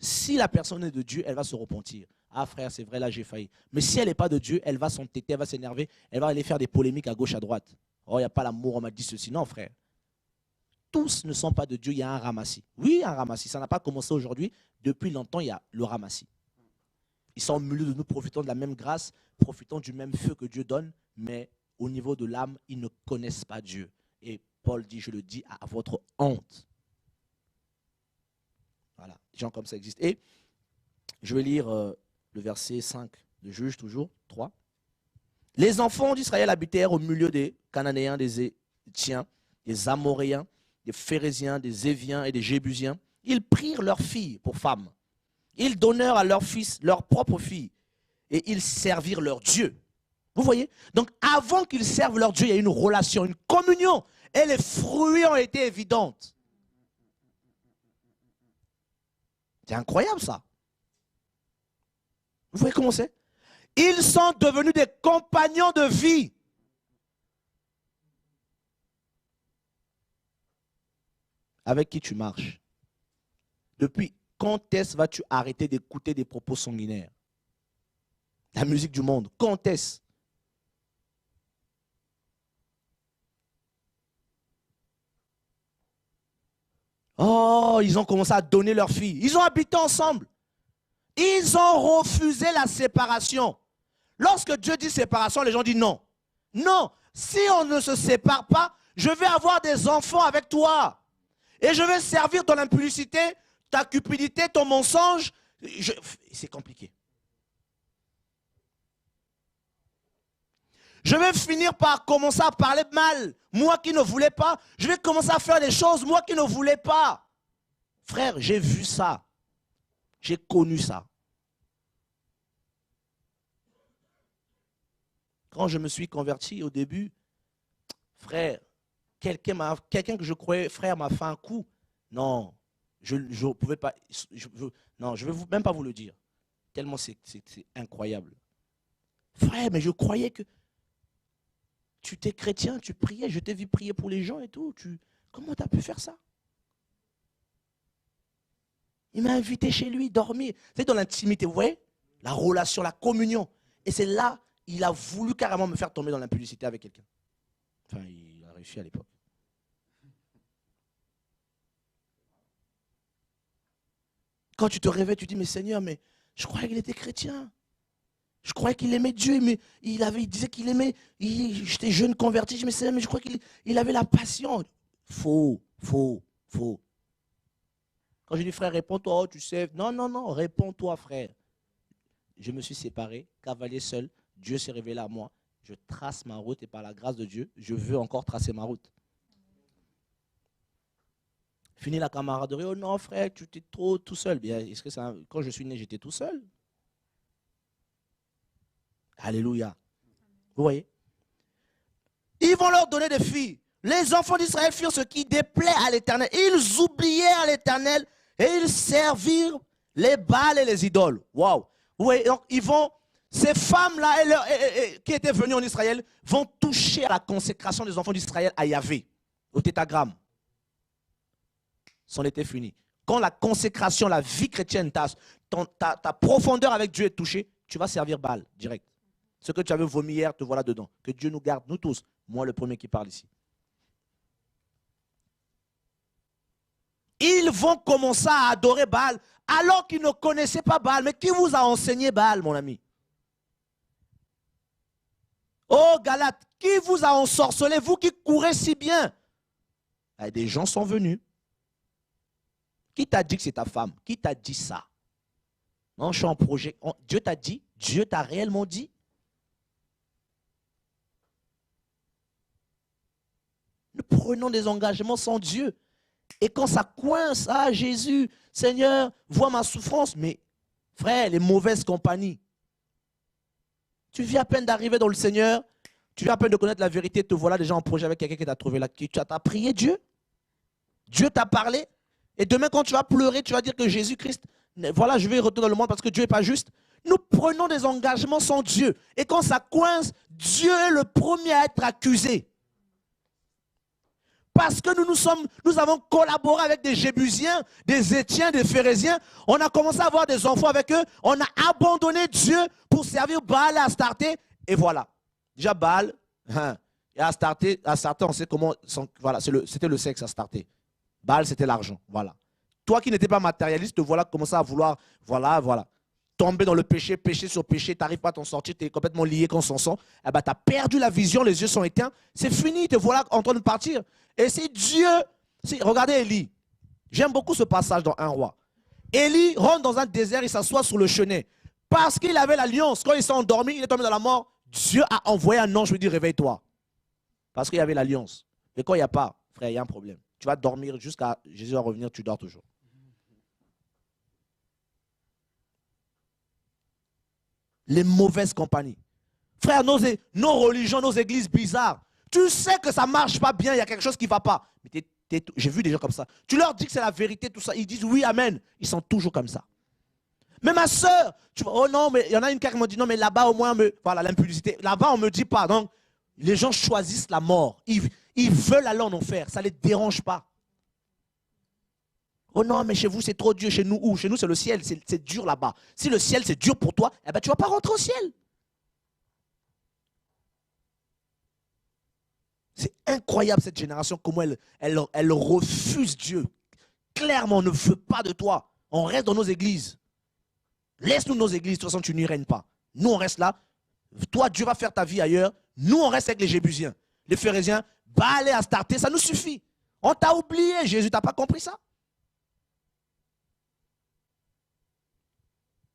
Speaker 1: Si la personne est de Dieu, elle va se repentir. Ah frère, c'est vrai, là j'ai failli. Mais si elle n'est pas de Dieu, elle va s'entêter, elle va s'énerver, elle va aller faire des polémiques à gauche, à droite. Oh, il n'y a pas l'amour, on m'a dit ceci. Non frère. Tous ne sont pas de Dieu, il y a un ramassis. Oui, un ramassis. Ça n'a pas commencé aujourd'hui. Depuis longtemps, il y a le ramassis. Ils sont au milieu de nous, profitant de la même grâce, profitant du même feu que Dieu donne, mais au niveau de l'âme, ils ne connaissent pas Dieu. Et Paul dit, je le dis, à votre honte. Voilà, des gens comme ça existent. Et je vais lire le verset 5 de Juge, toujours, 3. Les enfants d'Israël habitèrent au milieu des Cananéens, des Héthiens, des Amoréens, des Phérésiens, des Éviens et des Jébusiens. Ils prirent leurs filles pour femmes. Ils donnèrent à leurs fils leurs propres filles. Et ils servirent leur Dieu. Vous voyez? Donc avant qu'ils servent leur Dieu, il y a une relation, une communion. Et les fruits ont été évidents. C'est incroyable ça. Vous voyez comment c'est? Ils sont devenus des compagnons de vie. Avec qui tu marches? Depuis quand est-ce vas-tu arrêter d'écouter des propos sanguinaires? La musique du monde, quand est-ce? Oh, ils ont commencé à donner leurs filles. Ils ont habité ensemble. Ils ont refusé la séparation. Lorsque Dieu dit séparation, les gens disent non. Non, si on ne se sépare pas, je vais avoir des enfants avec toi. Et je vais servir ton impudicité, ta cupidité, ton mensonge. C'est compliqué. Je vais finir par commencer à parler mal. Moi qui ne voulais pas, je vais commencer à faire des choses, moi qui ne voulais pas. Frère, j'ai vu ça. J'ai connu ça. Quand je me suis converti au début, frère, quelqu'un que je croyais frère m'a fait un coup. Non, je ne pouvais pas. Non, je ne vais même pas vous le dire. Tellement c'est incroyable. Frère, mais je croyais que tu étais chrétien, tu priais, je t'ai vu prier pour les gens et tout. Comment tu as pu faire ça? Il m'a invité chez lui, dormir. C'est dans l'intimité, vous voyez? La relation, la communion. Et c'est là, il a voulu carrément me faire tomber dans l'impudicité avec quelqu'un. Enfin, il a réussi à l'époque. Quand tu te réveilles, tu dis, mais Seigneur, mais je croyais qu'il était chrétien. Je croyais qu'il aimait Dieu, mais il disait qu'il aimait. J'étais jeune converti, mais je crois qu'il avait la passion. Faux. Quand je dis frère, réponds-toi, oh, tu sais. Non, réponds-toi, frère. Je me suis séparé, cavalier seul. Dieu s'est révélé à moi. Je trace ma route et par la grâce de Dieu, je veux encore tracer ma route. Fini la camaraderie. Oh non, frère, tu étais trop tout seul. Bien, est-ce que quand je suis né, j'étais tout seul? Alléluia. Vous voyez? Ils vont leur donner des filles. Les enfants d'Israël firent ce qui déplaît à l'Éternel. Ils oublièrent l'Éternel et ils servirent les Baals et les idoles. Waouh. Vous voyez? Donc, ces femmes-là qui étaient venues en Israël vont toucher à la consécration des enfants d'Israël à Yahvé, au tétragramme. C'en était fini. Quand la consécration, la vie chrétienne, ta profondeur avec Dieu est touchée, tu vas servir Baal direct. Ce que tu avais vomi hier, te voilà dedans. Que Dieu nous garde, nous tous. Moi, le premier qui parle ici. Ils vont commencer à adorer Baal alors qu'ils ne connaissaient pas Baal. Mais qui vous a enseigné Baal, mon ami? Oh, Galates, qui vous a ensorcelé, vous qui courez si bien? Et des gens sont venus. Qui t'a dit que c'est ta femme? Qui t'a dit ça? Non, je suis en projet. Dieu t'a dit? Dieu t'a réellement dit? Nous prenons des engagements sans Dieu. Et quand ça coince, ah Jésus, Seigneur, vois ma souffrance. Mais frère, les mauvaises compagnies. Tu viens à peine d'arriver dans le Seigneur, tu viens à peine de connaître la vérité, te voilà déjà en projet avec quelqu'un qui t'a trouvé là. Tu as prié Dieu? Dieu t'a parlé? Et demain quand tu vas pleurer, tu vas dire que Jésus-Christ, voilà, je vais retourner dans le monde parce que Dieu n'est pas juste. Nous prenons des engagements sans Dieu. Et quand ça coince, Dieu est le premier à être accusé. Parce que nous avons collaboré avec des Jébusiens, des Étiens, des Phérésiens. On a commencé à avoir des enfants avec eux. On a abandonné Dieu pour servir Baal et Astarté. Et voilà. Déjà Baal et Astarté, on sait comment. Voilà, c'était le sexe Astarté. Baal, c'était l'argent. Voilà. Toi qui n'étais pas matérialiste, te voilà commencer à vouloir, voilà. Tomber dans le péché, péché sur péché, tu n'arrives pas à t'en sortir, tu es complètement lié comme son sang. Eh ben, tu as perdu la vision, les yeux sont éteints. C'est fini, te voilà en train de partir. Et c'est Dieu. Regardez Élie. J'aime beaucoup ce passage dans 1 Roi. Élie rentre dans un désert, il s'assoit sur le chenet. Parce qu'il avait l'alliance. Quand il s'est endormi, il est tombé dans la mort. Dieu a envoyé un ange lui dit réveille-toi. Parce qu'il y avait l'alliance. Mais quand il n'y a pas, frère, il y a un problème. Tu vas dormir jusqu'à Jésus va revenir, tu dors toujours. Les mauvaises compagnies. Frère, nos religions, nos églises bizarres. Tu sais que ça ne marche pas bien, il y a quelque chose qui ne va pas. Mais j'ai vu des gens comme ça. Tu leur dis que c'est la vérité, tout ça. Ils disent oui, amen. Ils sont toujours comme ça. Mais ma soeur, oh non, mais il y en a une qui m'a dit non, mais là-bas au moins, voilà l'impudicité. Là-bas, on ne me dit pas. Donc, les gens choisissent la mort. Ils veulent aller en enfer. Ça ne les dérange pas. Oh non, mais chez vous, c'est trop dur. Chez nous, où? Chez nous, c'est le ciel. C'est dur là-bas. Si le ciel, c'est dur pour toi, eh ben, tu ne vas pas rentrer au ciel. C'est incroyable cette génération, comment elle refuse Dieu. Clairement, on ne veut pas de toi. On reste dans nos églises. Laisse-nous nos églises, de toute façon, tu n'y règnes pas. Nous, on reste là. Toi, Dieu va faire ta vie ailleurs. Nous, on reste avec les Jébusiens. Les Phérésiens, Baal et Astarté, ça nous suffit. On t'a oublié, Jésus, tu n'as pas compris ça?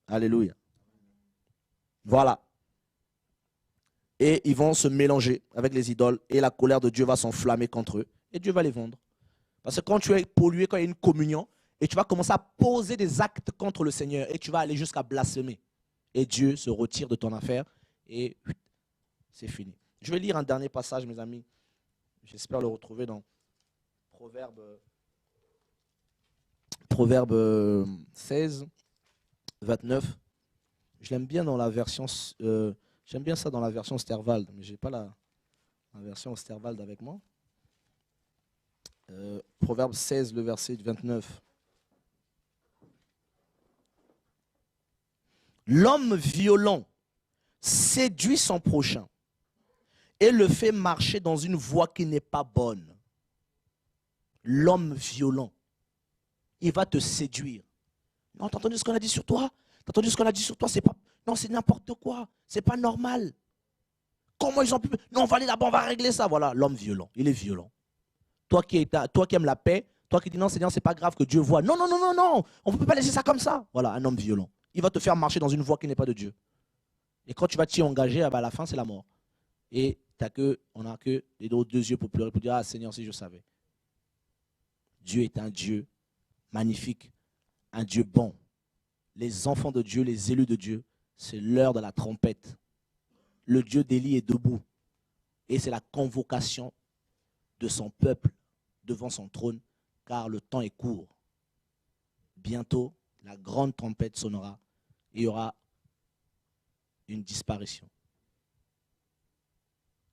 Speaker 1: Alléluia. Voilà. Et ils vont se mélanger avec les idoles et la colère de Dieu va s'enflammer contre eux et Dieu va les vendre. Parce que quand tu es pollué, quand il y a une communion, et tu vas commencer à poser des actes contre le Seigneur et tu vas aller jusqu'à blasphémer. Et Dieu se retire de ton affaire et c'est fini. Je vais lire un dernier passage, mes amis. J'espère le retrouver dans Proverbe 16, 29. Je l'aime bien dans la version... j'aime bien ça dans la version Sterwald, mais je n'ai pas la version Sterwald avec moi. Proverbe 16, le verset 29. L'homme violent séduit son prochain et le fait marcher dans une voie qui n'est pas bonne. L'homme violent, il va te séduire. Non, t'as entendu ce qu'on a dit sur toi? T'as entendu ce qu'on a dit sur toi? C'est pas... Non, c'est n'importe quoi. C'est pas normal. Comment ils ont pu... Non, on va aller là-bas, on va régler ça. Voilà, l'homme violent. Il est violent. Toi qui aimes la paix, toi qui dis non, Seigneur, c'est pas grave que Dieu voit. Non, non, non, non, non. On ne peut pas laisser ça comme ça. Voilà, un homme violent. Il va te faire marcher dans une voie qui n'est pas de Dieu. Et quand tu vas t'y engager, à la fin, c'est la mort. Et on n'a que les deux yeux pour pleurer, pour dire, ah Seigneur, si je savais. Dieu est un Dieu magnifique, un Dieu bon. Les enfants de Dieu, les élus de Dieu, c'est l'heure de la trompette. Le Dieu d'Élie est debout. Et c'est la convocation de son peuple devant son trône, car le temps est court. Bientôt, la grande trompette sonnera et il y aura une disparition.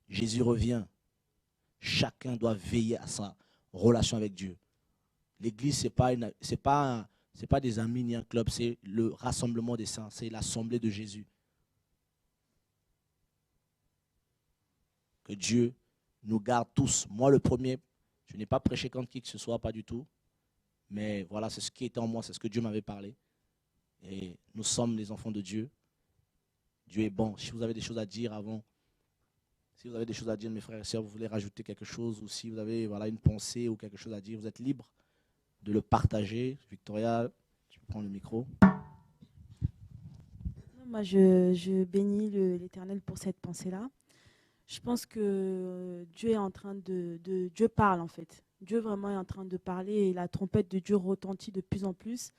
Speaker 1: Jésus revient. Chacun doit veiller à sa relation avec Dieu. L'église, ce n'est pas des amis ni un club, c'est le rassemblement des saints, c'est l'assemblée de Jésus. Que Dieu nous garde tous. Moi, le premier, je n'ai pas prêché contre qui que ce soit, pas du tout. Mais voilà, c'est ce qui était en moi, c'est ce que Dieu m'avait parlé. Et nous sommes les enfants de Dieu. Dieu est bon. Si vous avez des choses à dire avant, si vous avez des choses à dire, mes frères et sœurs, vous voulez rajouter quelque chose, ou si vous avez une pensée ou quelque chose à dire, vous êtes libre de le partager. Victoria, tu peux prendre le micro.
Speaker 4: Moi, je bénis l'Éternel pour cette pensée-là. Je pense que Dieu est en train Dieu parle en fait. Dieu vraiment est en train de parler et la trompette de Dieu retentit de plus en plus.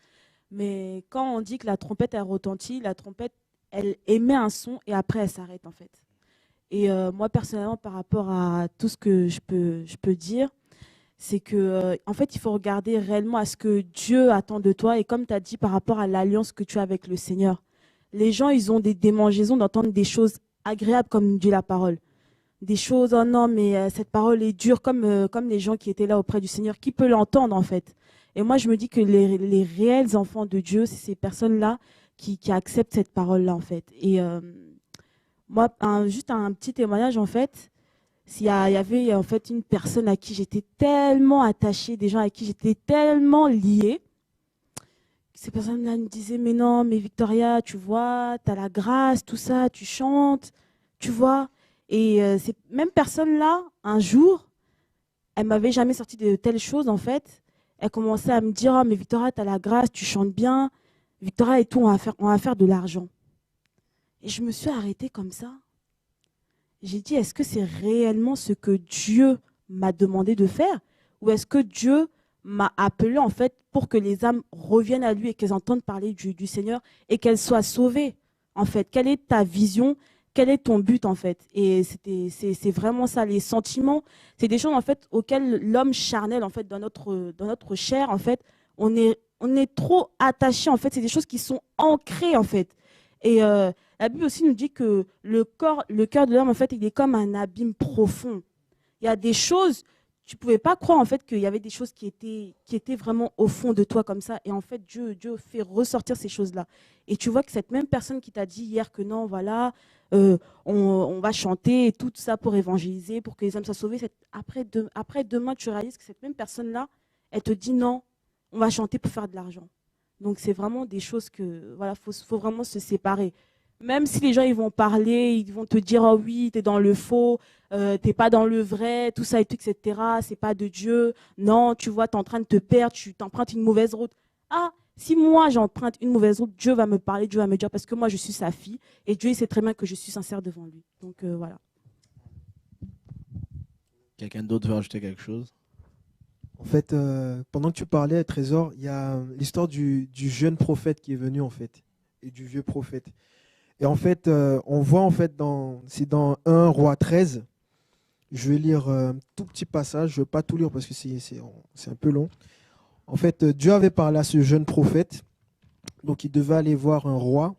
Speaker 4: Mais quand on dit que la trompette elle retentit, la trompette elle émet un son et après elle s'arrête en fait. Et moi personnellement par rapport à tout ce que je peux dire, c'est que en fait il faut regarder réellement à ce que Dieu attend de toi et comme tu as dit par rapport à l'alliance que tu as avec le Seigneur. Les gens ils ont des démangeaisons d'entendre des choses agréables comme dit la parole. Des choses, oh non, mais cette parole est dure, comme les gens qui étaient là auprès du Seigneur. Qui peut l'entendre, en fait? Et moi, je me dis que les réels enfants de Dieu, c'est ces personnes-là qui acceptent cette parole-là, en fait. Et moi, juste un petit témoignage, en fait. Il y avait en fait une personne à qui j'étais tellement attachée, des gens à qui j'étais tellement liée. Ces personnes-là me disaient, mais non, mais Victoria, tu vois, tu as la grâce, tout ça, tu chantes, tu vois. Et ces mêmes personnes-là, un jour, elles ne m'avaient jamais sorti de telles choses, en fait. Elles commençaient à me dire, oh, mais Victoria, tu as la grâce, tu chantes bien. Victoria et tout, on va faire de l'argent. Et je me suis arrêtée comme ça. J'ai dit, est-ce que c'est réellement ce que Dieu m'a demandé de faire? Ou est-ce que Dieu m'a appelé, en fait, pour que les âmes reviennent à lui et qu'elles entendent parler du Seigneur et qu'elles soient sauvées, en fait? Quelle est ta vision? Quel est ton but, en fait? Et c'est vraiment ça, les sentiments. C'est des choses, en fait, auxquelles l'homme charnel, en fait, dans notre chair, en fait, on est trop attaché, en fait. C'est des choses qui sont ancrées, en fait. Et la Bible aussi nous dit que le cœur de l'homme, en fait, il est comme un abîme profond. Il y a des choses, tu ne pouvais pas croire, en fait, qu'il y avait des choses qui étaient vraiment au fond de toi comme ça. Et en fait, Dieu fait ressortir ces choses-là. Et tu vois que cette même personne qui t'a dit hier que non, voilà, on va chanter et tout ça pour évangéliser, pour que les âmes soient sauvées. Après demain, tu réalises que cette même personne-là, elle te dit non, on va chanter pour faire de l'argent. Donc, c'est vraiment des choses que, voilà, faut vraiment se séparer. Même si les gens, ils vont parler, ils vont te dire, oh oui, tu es dans le faux, tu n'es pas dans le vrai, tout ça et tout, etc. C'est pas de Dieu. Non, tu vois, tu es en train de te perdre, tu t'empruntes une mauvaise route. Ah, si moi, j'emprunte une mauvaise route, Dieu va me parler, Dieu va me dire, parce que moi, je suis sa fille, et Dieu, il sait très bien que je suis sincère devant lui. Donc, voilà.
Speaker 1: Quelqu'un d'autre veut ajouter quelque chose?
Speaker 3: En fait, pendant que tu parlais, Trésor, il y a l'histoire du jeune prophète qui est venu, en fait, et du vieux prophète. Et en fait, on voit, en fait, c'est dans 1 Roi 13. Je vais lire un tout petit passage, je ne vais pas tout lire parce que c'est un peu long. En fait, Dieu avait parlé à ce jeune prophète, donc il devait aller voir un roi.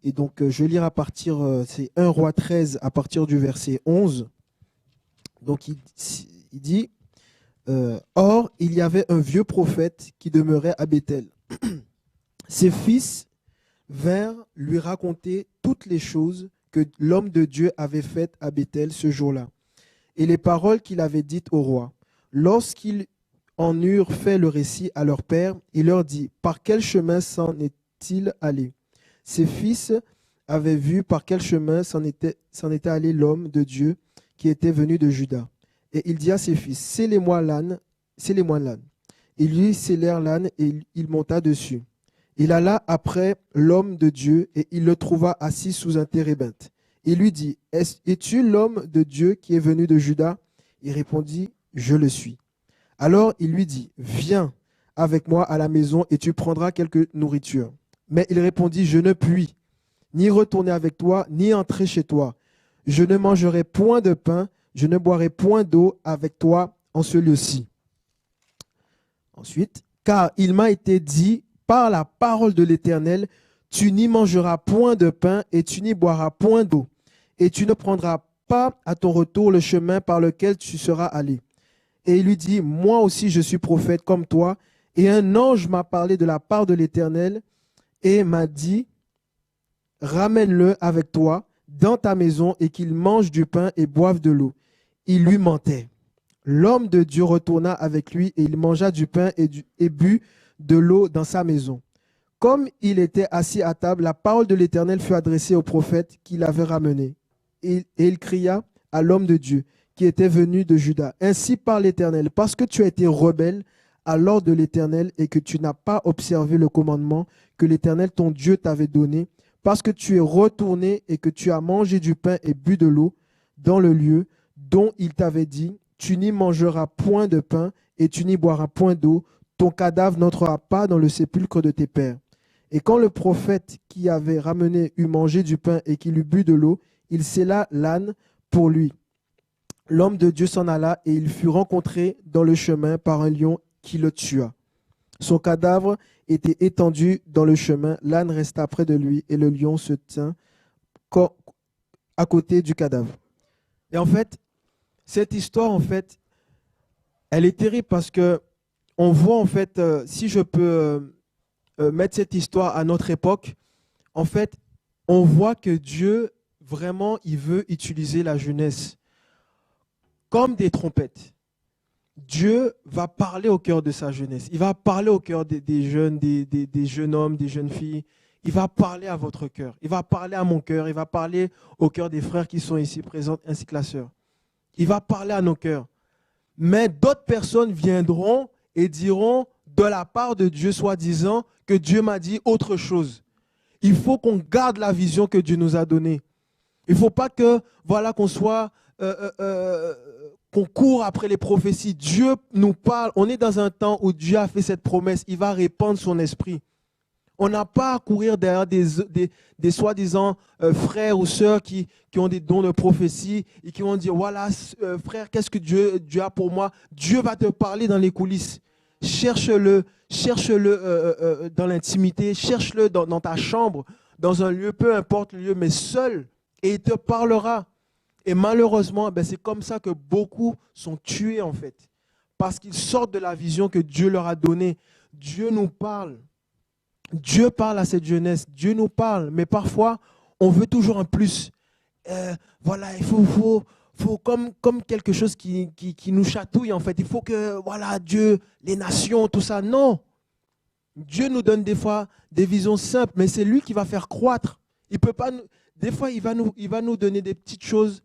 Speaker 3: Et donc, je vais lire à partir, c'est 1 Roi 13, à partir du verset 11. Donc, il dit... Or, il y avait un vieux prophète qui demeurait à Béthel. Ses fils vinrent lui raconter toutes les choses que l'homme de Dieu avait faites à Béthel ce jour-là, et les paroles qu'il avait dites au roi. Lorsqu'ils en eurent fait le récit à leur père, il leur dit, par quel chemin s'en est-il allé? Ses fils avaient vu par quel chemin s'en était allé l'homme de Dieu qui était venu de Juda. Et il dit à ses fils, scellez-moi l'âne. Ils lui scellèrent l'âne et il monta dessus. Il alla après l'homme de Dieu et il le trouva assis sous un térébinthe. Il lui dit, es-tu l'homme de Dieu qui est venu de Juda? Il répondit, je le suis. Alors il lui dit, viens avec moi à la maison et tu prendras quelque nourriture. Mais il répondit, je ne puis ni retourner avec toi, ni entrer chez toi. Je ne mangerai point de pain, je ne boirai point d'eau avec toi en ce lieu-ci. Ensuite, car il m'a été dit par la parole de l'Éternel, tu n'y mangeras point de pain et tu n'y boiras point d'eau, et tu ne prendras pas à ton retour le chemin par lequel tu seras allé. Et il lui dit, moi aussi je suis prophète comme toi, et un ange m'a parlé de la part de l'Éternel et m'a dit, ramène-le avec toi dans ta maison et qu'il mange du pain et boive de l'eau. Il lui mentait. L'homme de Dieu retourna avec lui et il mangea du pain et but de l'eau dans sa maison. Comme il était assis à table, la parole de l'Éternel fut adressée au prophète qui l'avait ramené. Et il cria à l'homme de Dieu qui était venu de Juda. Ainsi parle l'Éternel, parce que tu as été rebelle à l'ordre de l'Éternel et que tu n'as pas observé le commandement que l'Éternel ton Dieu t'avait donné, parce que tu es retourné et que tu as mangé du pain et bu de l'eau dans le lieu dont il t'avait dit, tu n'y mangeras point de pain et tu n'y boiras point d'eau, ton cadavre n'entrera pas dans le sépulcre de tes pères. Et quand le prophète qui avait ramené eut mangé du pain et qu'il eut bu de l'eau, il scella l'âne pour lui. L'homme de Dieu s'en alla et il fut rencontré dans le chemin par un lion qui le tua. Son cadavre était étendu dans le chemin, l'âne resta près de lui et le lion se tint à côté du cadavre. Et en fait, cette histoire, en fait, elle est terrible parce que on voit, en fait, si je peux mettre cette histoire à notre époque, en fait, on voit que Dieu, vraiment, il veut utiliser la jeunesse comme des trompettes. Dieu va parler au cœur de sa jeunesse. Il va parler au cœur des jeunes, des jeunes hommes, des jeunes filles. Il va parler à votre cœur. Il va parler à mon cœur. Il va parler au cœur des frères qui sont ici présents, ainsi que la sœur. Il va parler à nos cœurs. Mais d'autres personnes viendront et diront de la part de Dieu, soi-disant, que Dieu m'a dit autre chose. Il faut qu'on garde la vision que Dieu nous a donnée. Il ne faut pas que, voilà, qu'on soit... qu'on court après les prophéties. Dieu nous parle. On est dans un temps où Dieu a fait cette promesse. Il va répandre son esprit. On n'a pas à courir derrière des soi-disant frères ou sœurs qui ont des dons de prophétie et qui vont dire, voilà, frère, qu'est-ce que Dieu a pour moi? Dieu va te parler dans les coulisses. Cherche-le dans l'intimité, cherche-le dans ta chambre, dans un lieu, peu importe le lieu, mais seul, et il te parlera. Et malheureusement, c'est comme ça que beaucoup sont tués en fait. Parce qu'ils sortent de la vision que Dieu leur a donnée. Dieu nous parle. Dieu parle à cette jeunesse. Dieu nous parle. Mais parfois, on veut toujours un plus. Voilà, il faut comme quelque chose qui nous chatouille en fait. Il faut que, voilà, Dieu, les nations, tout ça. Non. Dieu nous donne des fois des visions simples, mais c'est lui qui va faire croître. Il peut pas, des fois, il va nous donner des petites choses.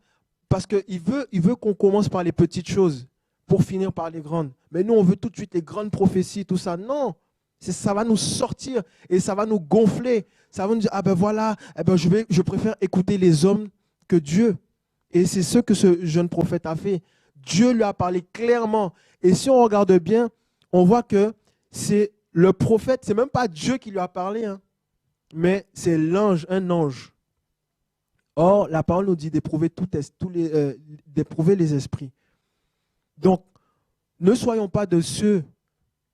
Speaker 3: Parce qu'il veut qu'on commence par les petites choses pour finir par les grandes. Mais nous, on veut tout de suite les grandes prophéties, tout ça. Non, ça va nous sortir et ça va nous gonfler. Ça va nous dire, ah ben voilà, je préfère écouter les hommes que Dieu. Et c'est ce que ce jeune prophète a fait. Dieu lui a parlé clairement. Et si on regarde bien, on voit que c'est le prophète, c'est même pas Dieu qui lui a parlé, hein, mais c'est l'ange, un ange. Or, la parole nous dit d'éprouver d'éprouver les esprits. Donc, ne soyons pas de ceux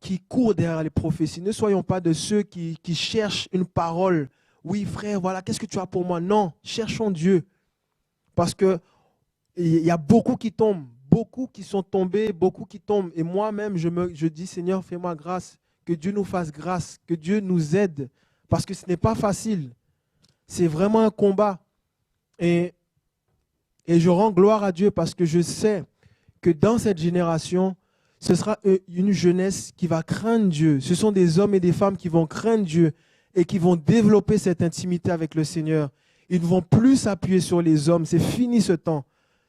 Speaker 3: qui courent derrière les prophéties. Ne soyons pas de ceux qui cherchent une parole. Oui, frère, voilà, qu'est-ce que tu as pour moi? Non, cherchons Dieu. Parce qu'il y a beaucoup qui tombent, beaucoup qui sont tombés, beaucoup qui tombent. Et moi-même, je dis, Seigneur, fais-moi grâce, que Dieu nous fasse grâce, que Dieu nous aide. Parce que ce n'est pas facile. C'est vraiment un combat. Et je rends gloire à Dieu parce que je sais que dans cette génération, ce sera une jeunesse qui va craindre Dieu. Ce sont des hommes et des femmes qui vont craindre Dieu et qui vont développer cette intimité avec le Seigneur. Ils ne vont plus s'appuyer sur les hommes. C'est fini ce temps.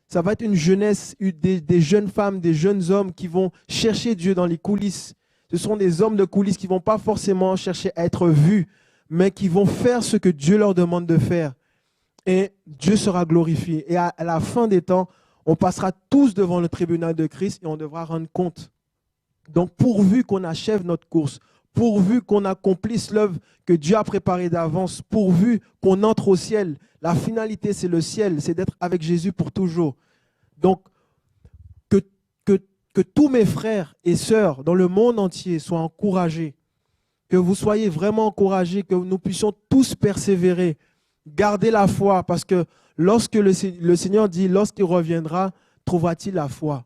Speaker 3: Ça va être une jeunesse, des jeunes femmes, des jeunes hommes qui vont chercher Dieu dans les coulisses. Ce sont des hommes de coulisses qui ne vont pas forcément chercher à être vus, mais qui vont faire ce que Dieu leur demande de faire. Et Dieu sera glorifié. Et à la fin des temps, on passera tous devant le tribunal de Christ et on devra rendre compte. Donc, pourvu qu'on achève notre course, pourvu qu'on accomplisse l'œuvre que Dieu a préparée d'avance, pourvu qu'on entre au ciel, la finalité, c'est le ciel, c'est d'être avec Jésus pour toujours. Donc, que tous mes frères et sœurs dans le monde entier soient encouragés, que vous soyez vraiment encouragés, que nous puissions tous persévérer. Gardez la foi, parce que lorsque le Seigneur dit, lorsqu'il reviendra, trouvera-t-il la foi?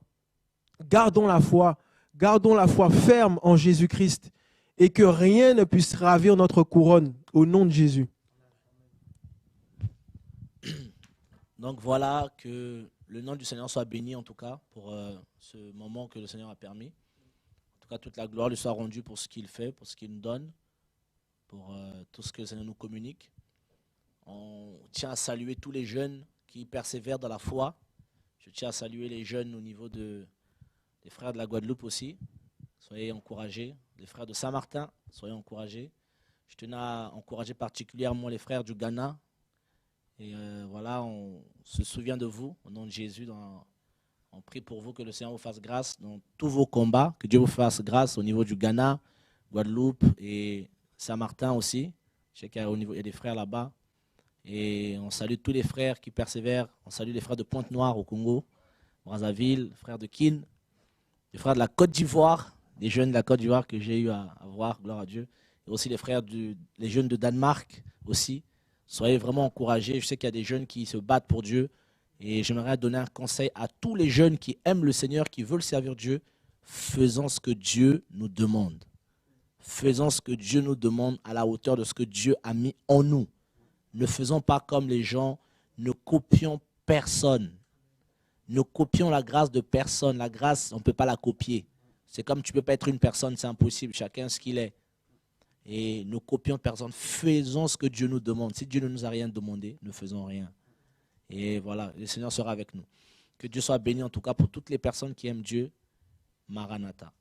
Speaker 3: Gardons la foi ferme en Jésus-Christ et que rien ne puisse ravir notre couronne au nom de Jésus.
Speaker 1: Donc voilà, que le nom du Seigneur soit béni en tout cas pour ce moment que le Seigneur a permis. En tout cas, toute la gloire lui soit rendue pour ce qu'il fait, pour ce qu'il nous donne, pour tout ce que le Seigneur nous communique. On tient à saluer tous les jeunes qui persévèrent dans la foi. Je tiens à saluer les jeunes au niveau des frères de la Guadeloupe aussi. Soyez encouragés. Les frères de Saint-Martin, soyez encouragés. Je tenais à encourager particulièrement les frères du Ghana. Et voilà, on se souvient de vous au nom de Jésus. On prie pour vous que le Seigneur vous fasse grâce dans tous vos combats. Que Dieu vous fasse grâce au niveau du Ghana, Guadeloupe et Saint-Martin aussi. Je sais qu'il y a des frères là-bas. Et on salue tous les frères qui persévèrent. On salue les frères de Pointe-Noire au Congo, Brazzaville, les frères de Kin, les frères de la Côte d'Ivoire, les jeunes de la Côte d'Ivoire que j'ai eu à voir, gloire à Dieu. Et aussi les frères, les jeunes de Danemark aussi. Soyez vraiment encouragés. Je sais qu'il y a des jeunes qui se battent pour Dieu. Et j'aimerais donner un conseil à tous les jeunes qui aiment le Seigneur, qui veulent servir Dieu. Faisons ce que Dieu nous demande. Faisons ce que Dieu nous demande à la hauteur de ce que Dieu a mis en nous. Ne faisons pas comme les gens. Ne copions personne. Ne copions la grâce de personne. La grâce, on ne peut pas la copier. C'est comme tu ne peux pas être une personne, c'est impossible. Chacun ce qu'il est. Et ne copions personne. Faisons ce que Dieu nous demande. Si Dieu ne nous a rien demandé, ne faisons rien. Et voilà, le Seigneur sera avec nous. Que Dieu soit béni en tout cas pour toutes les personnes qui aiment Dieu. Maranatha.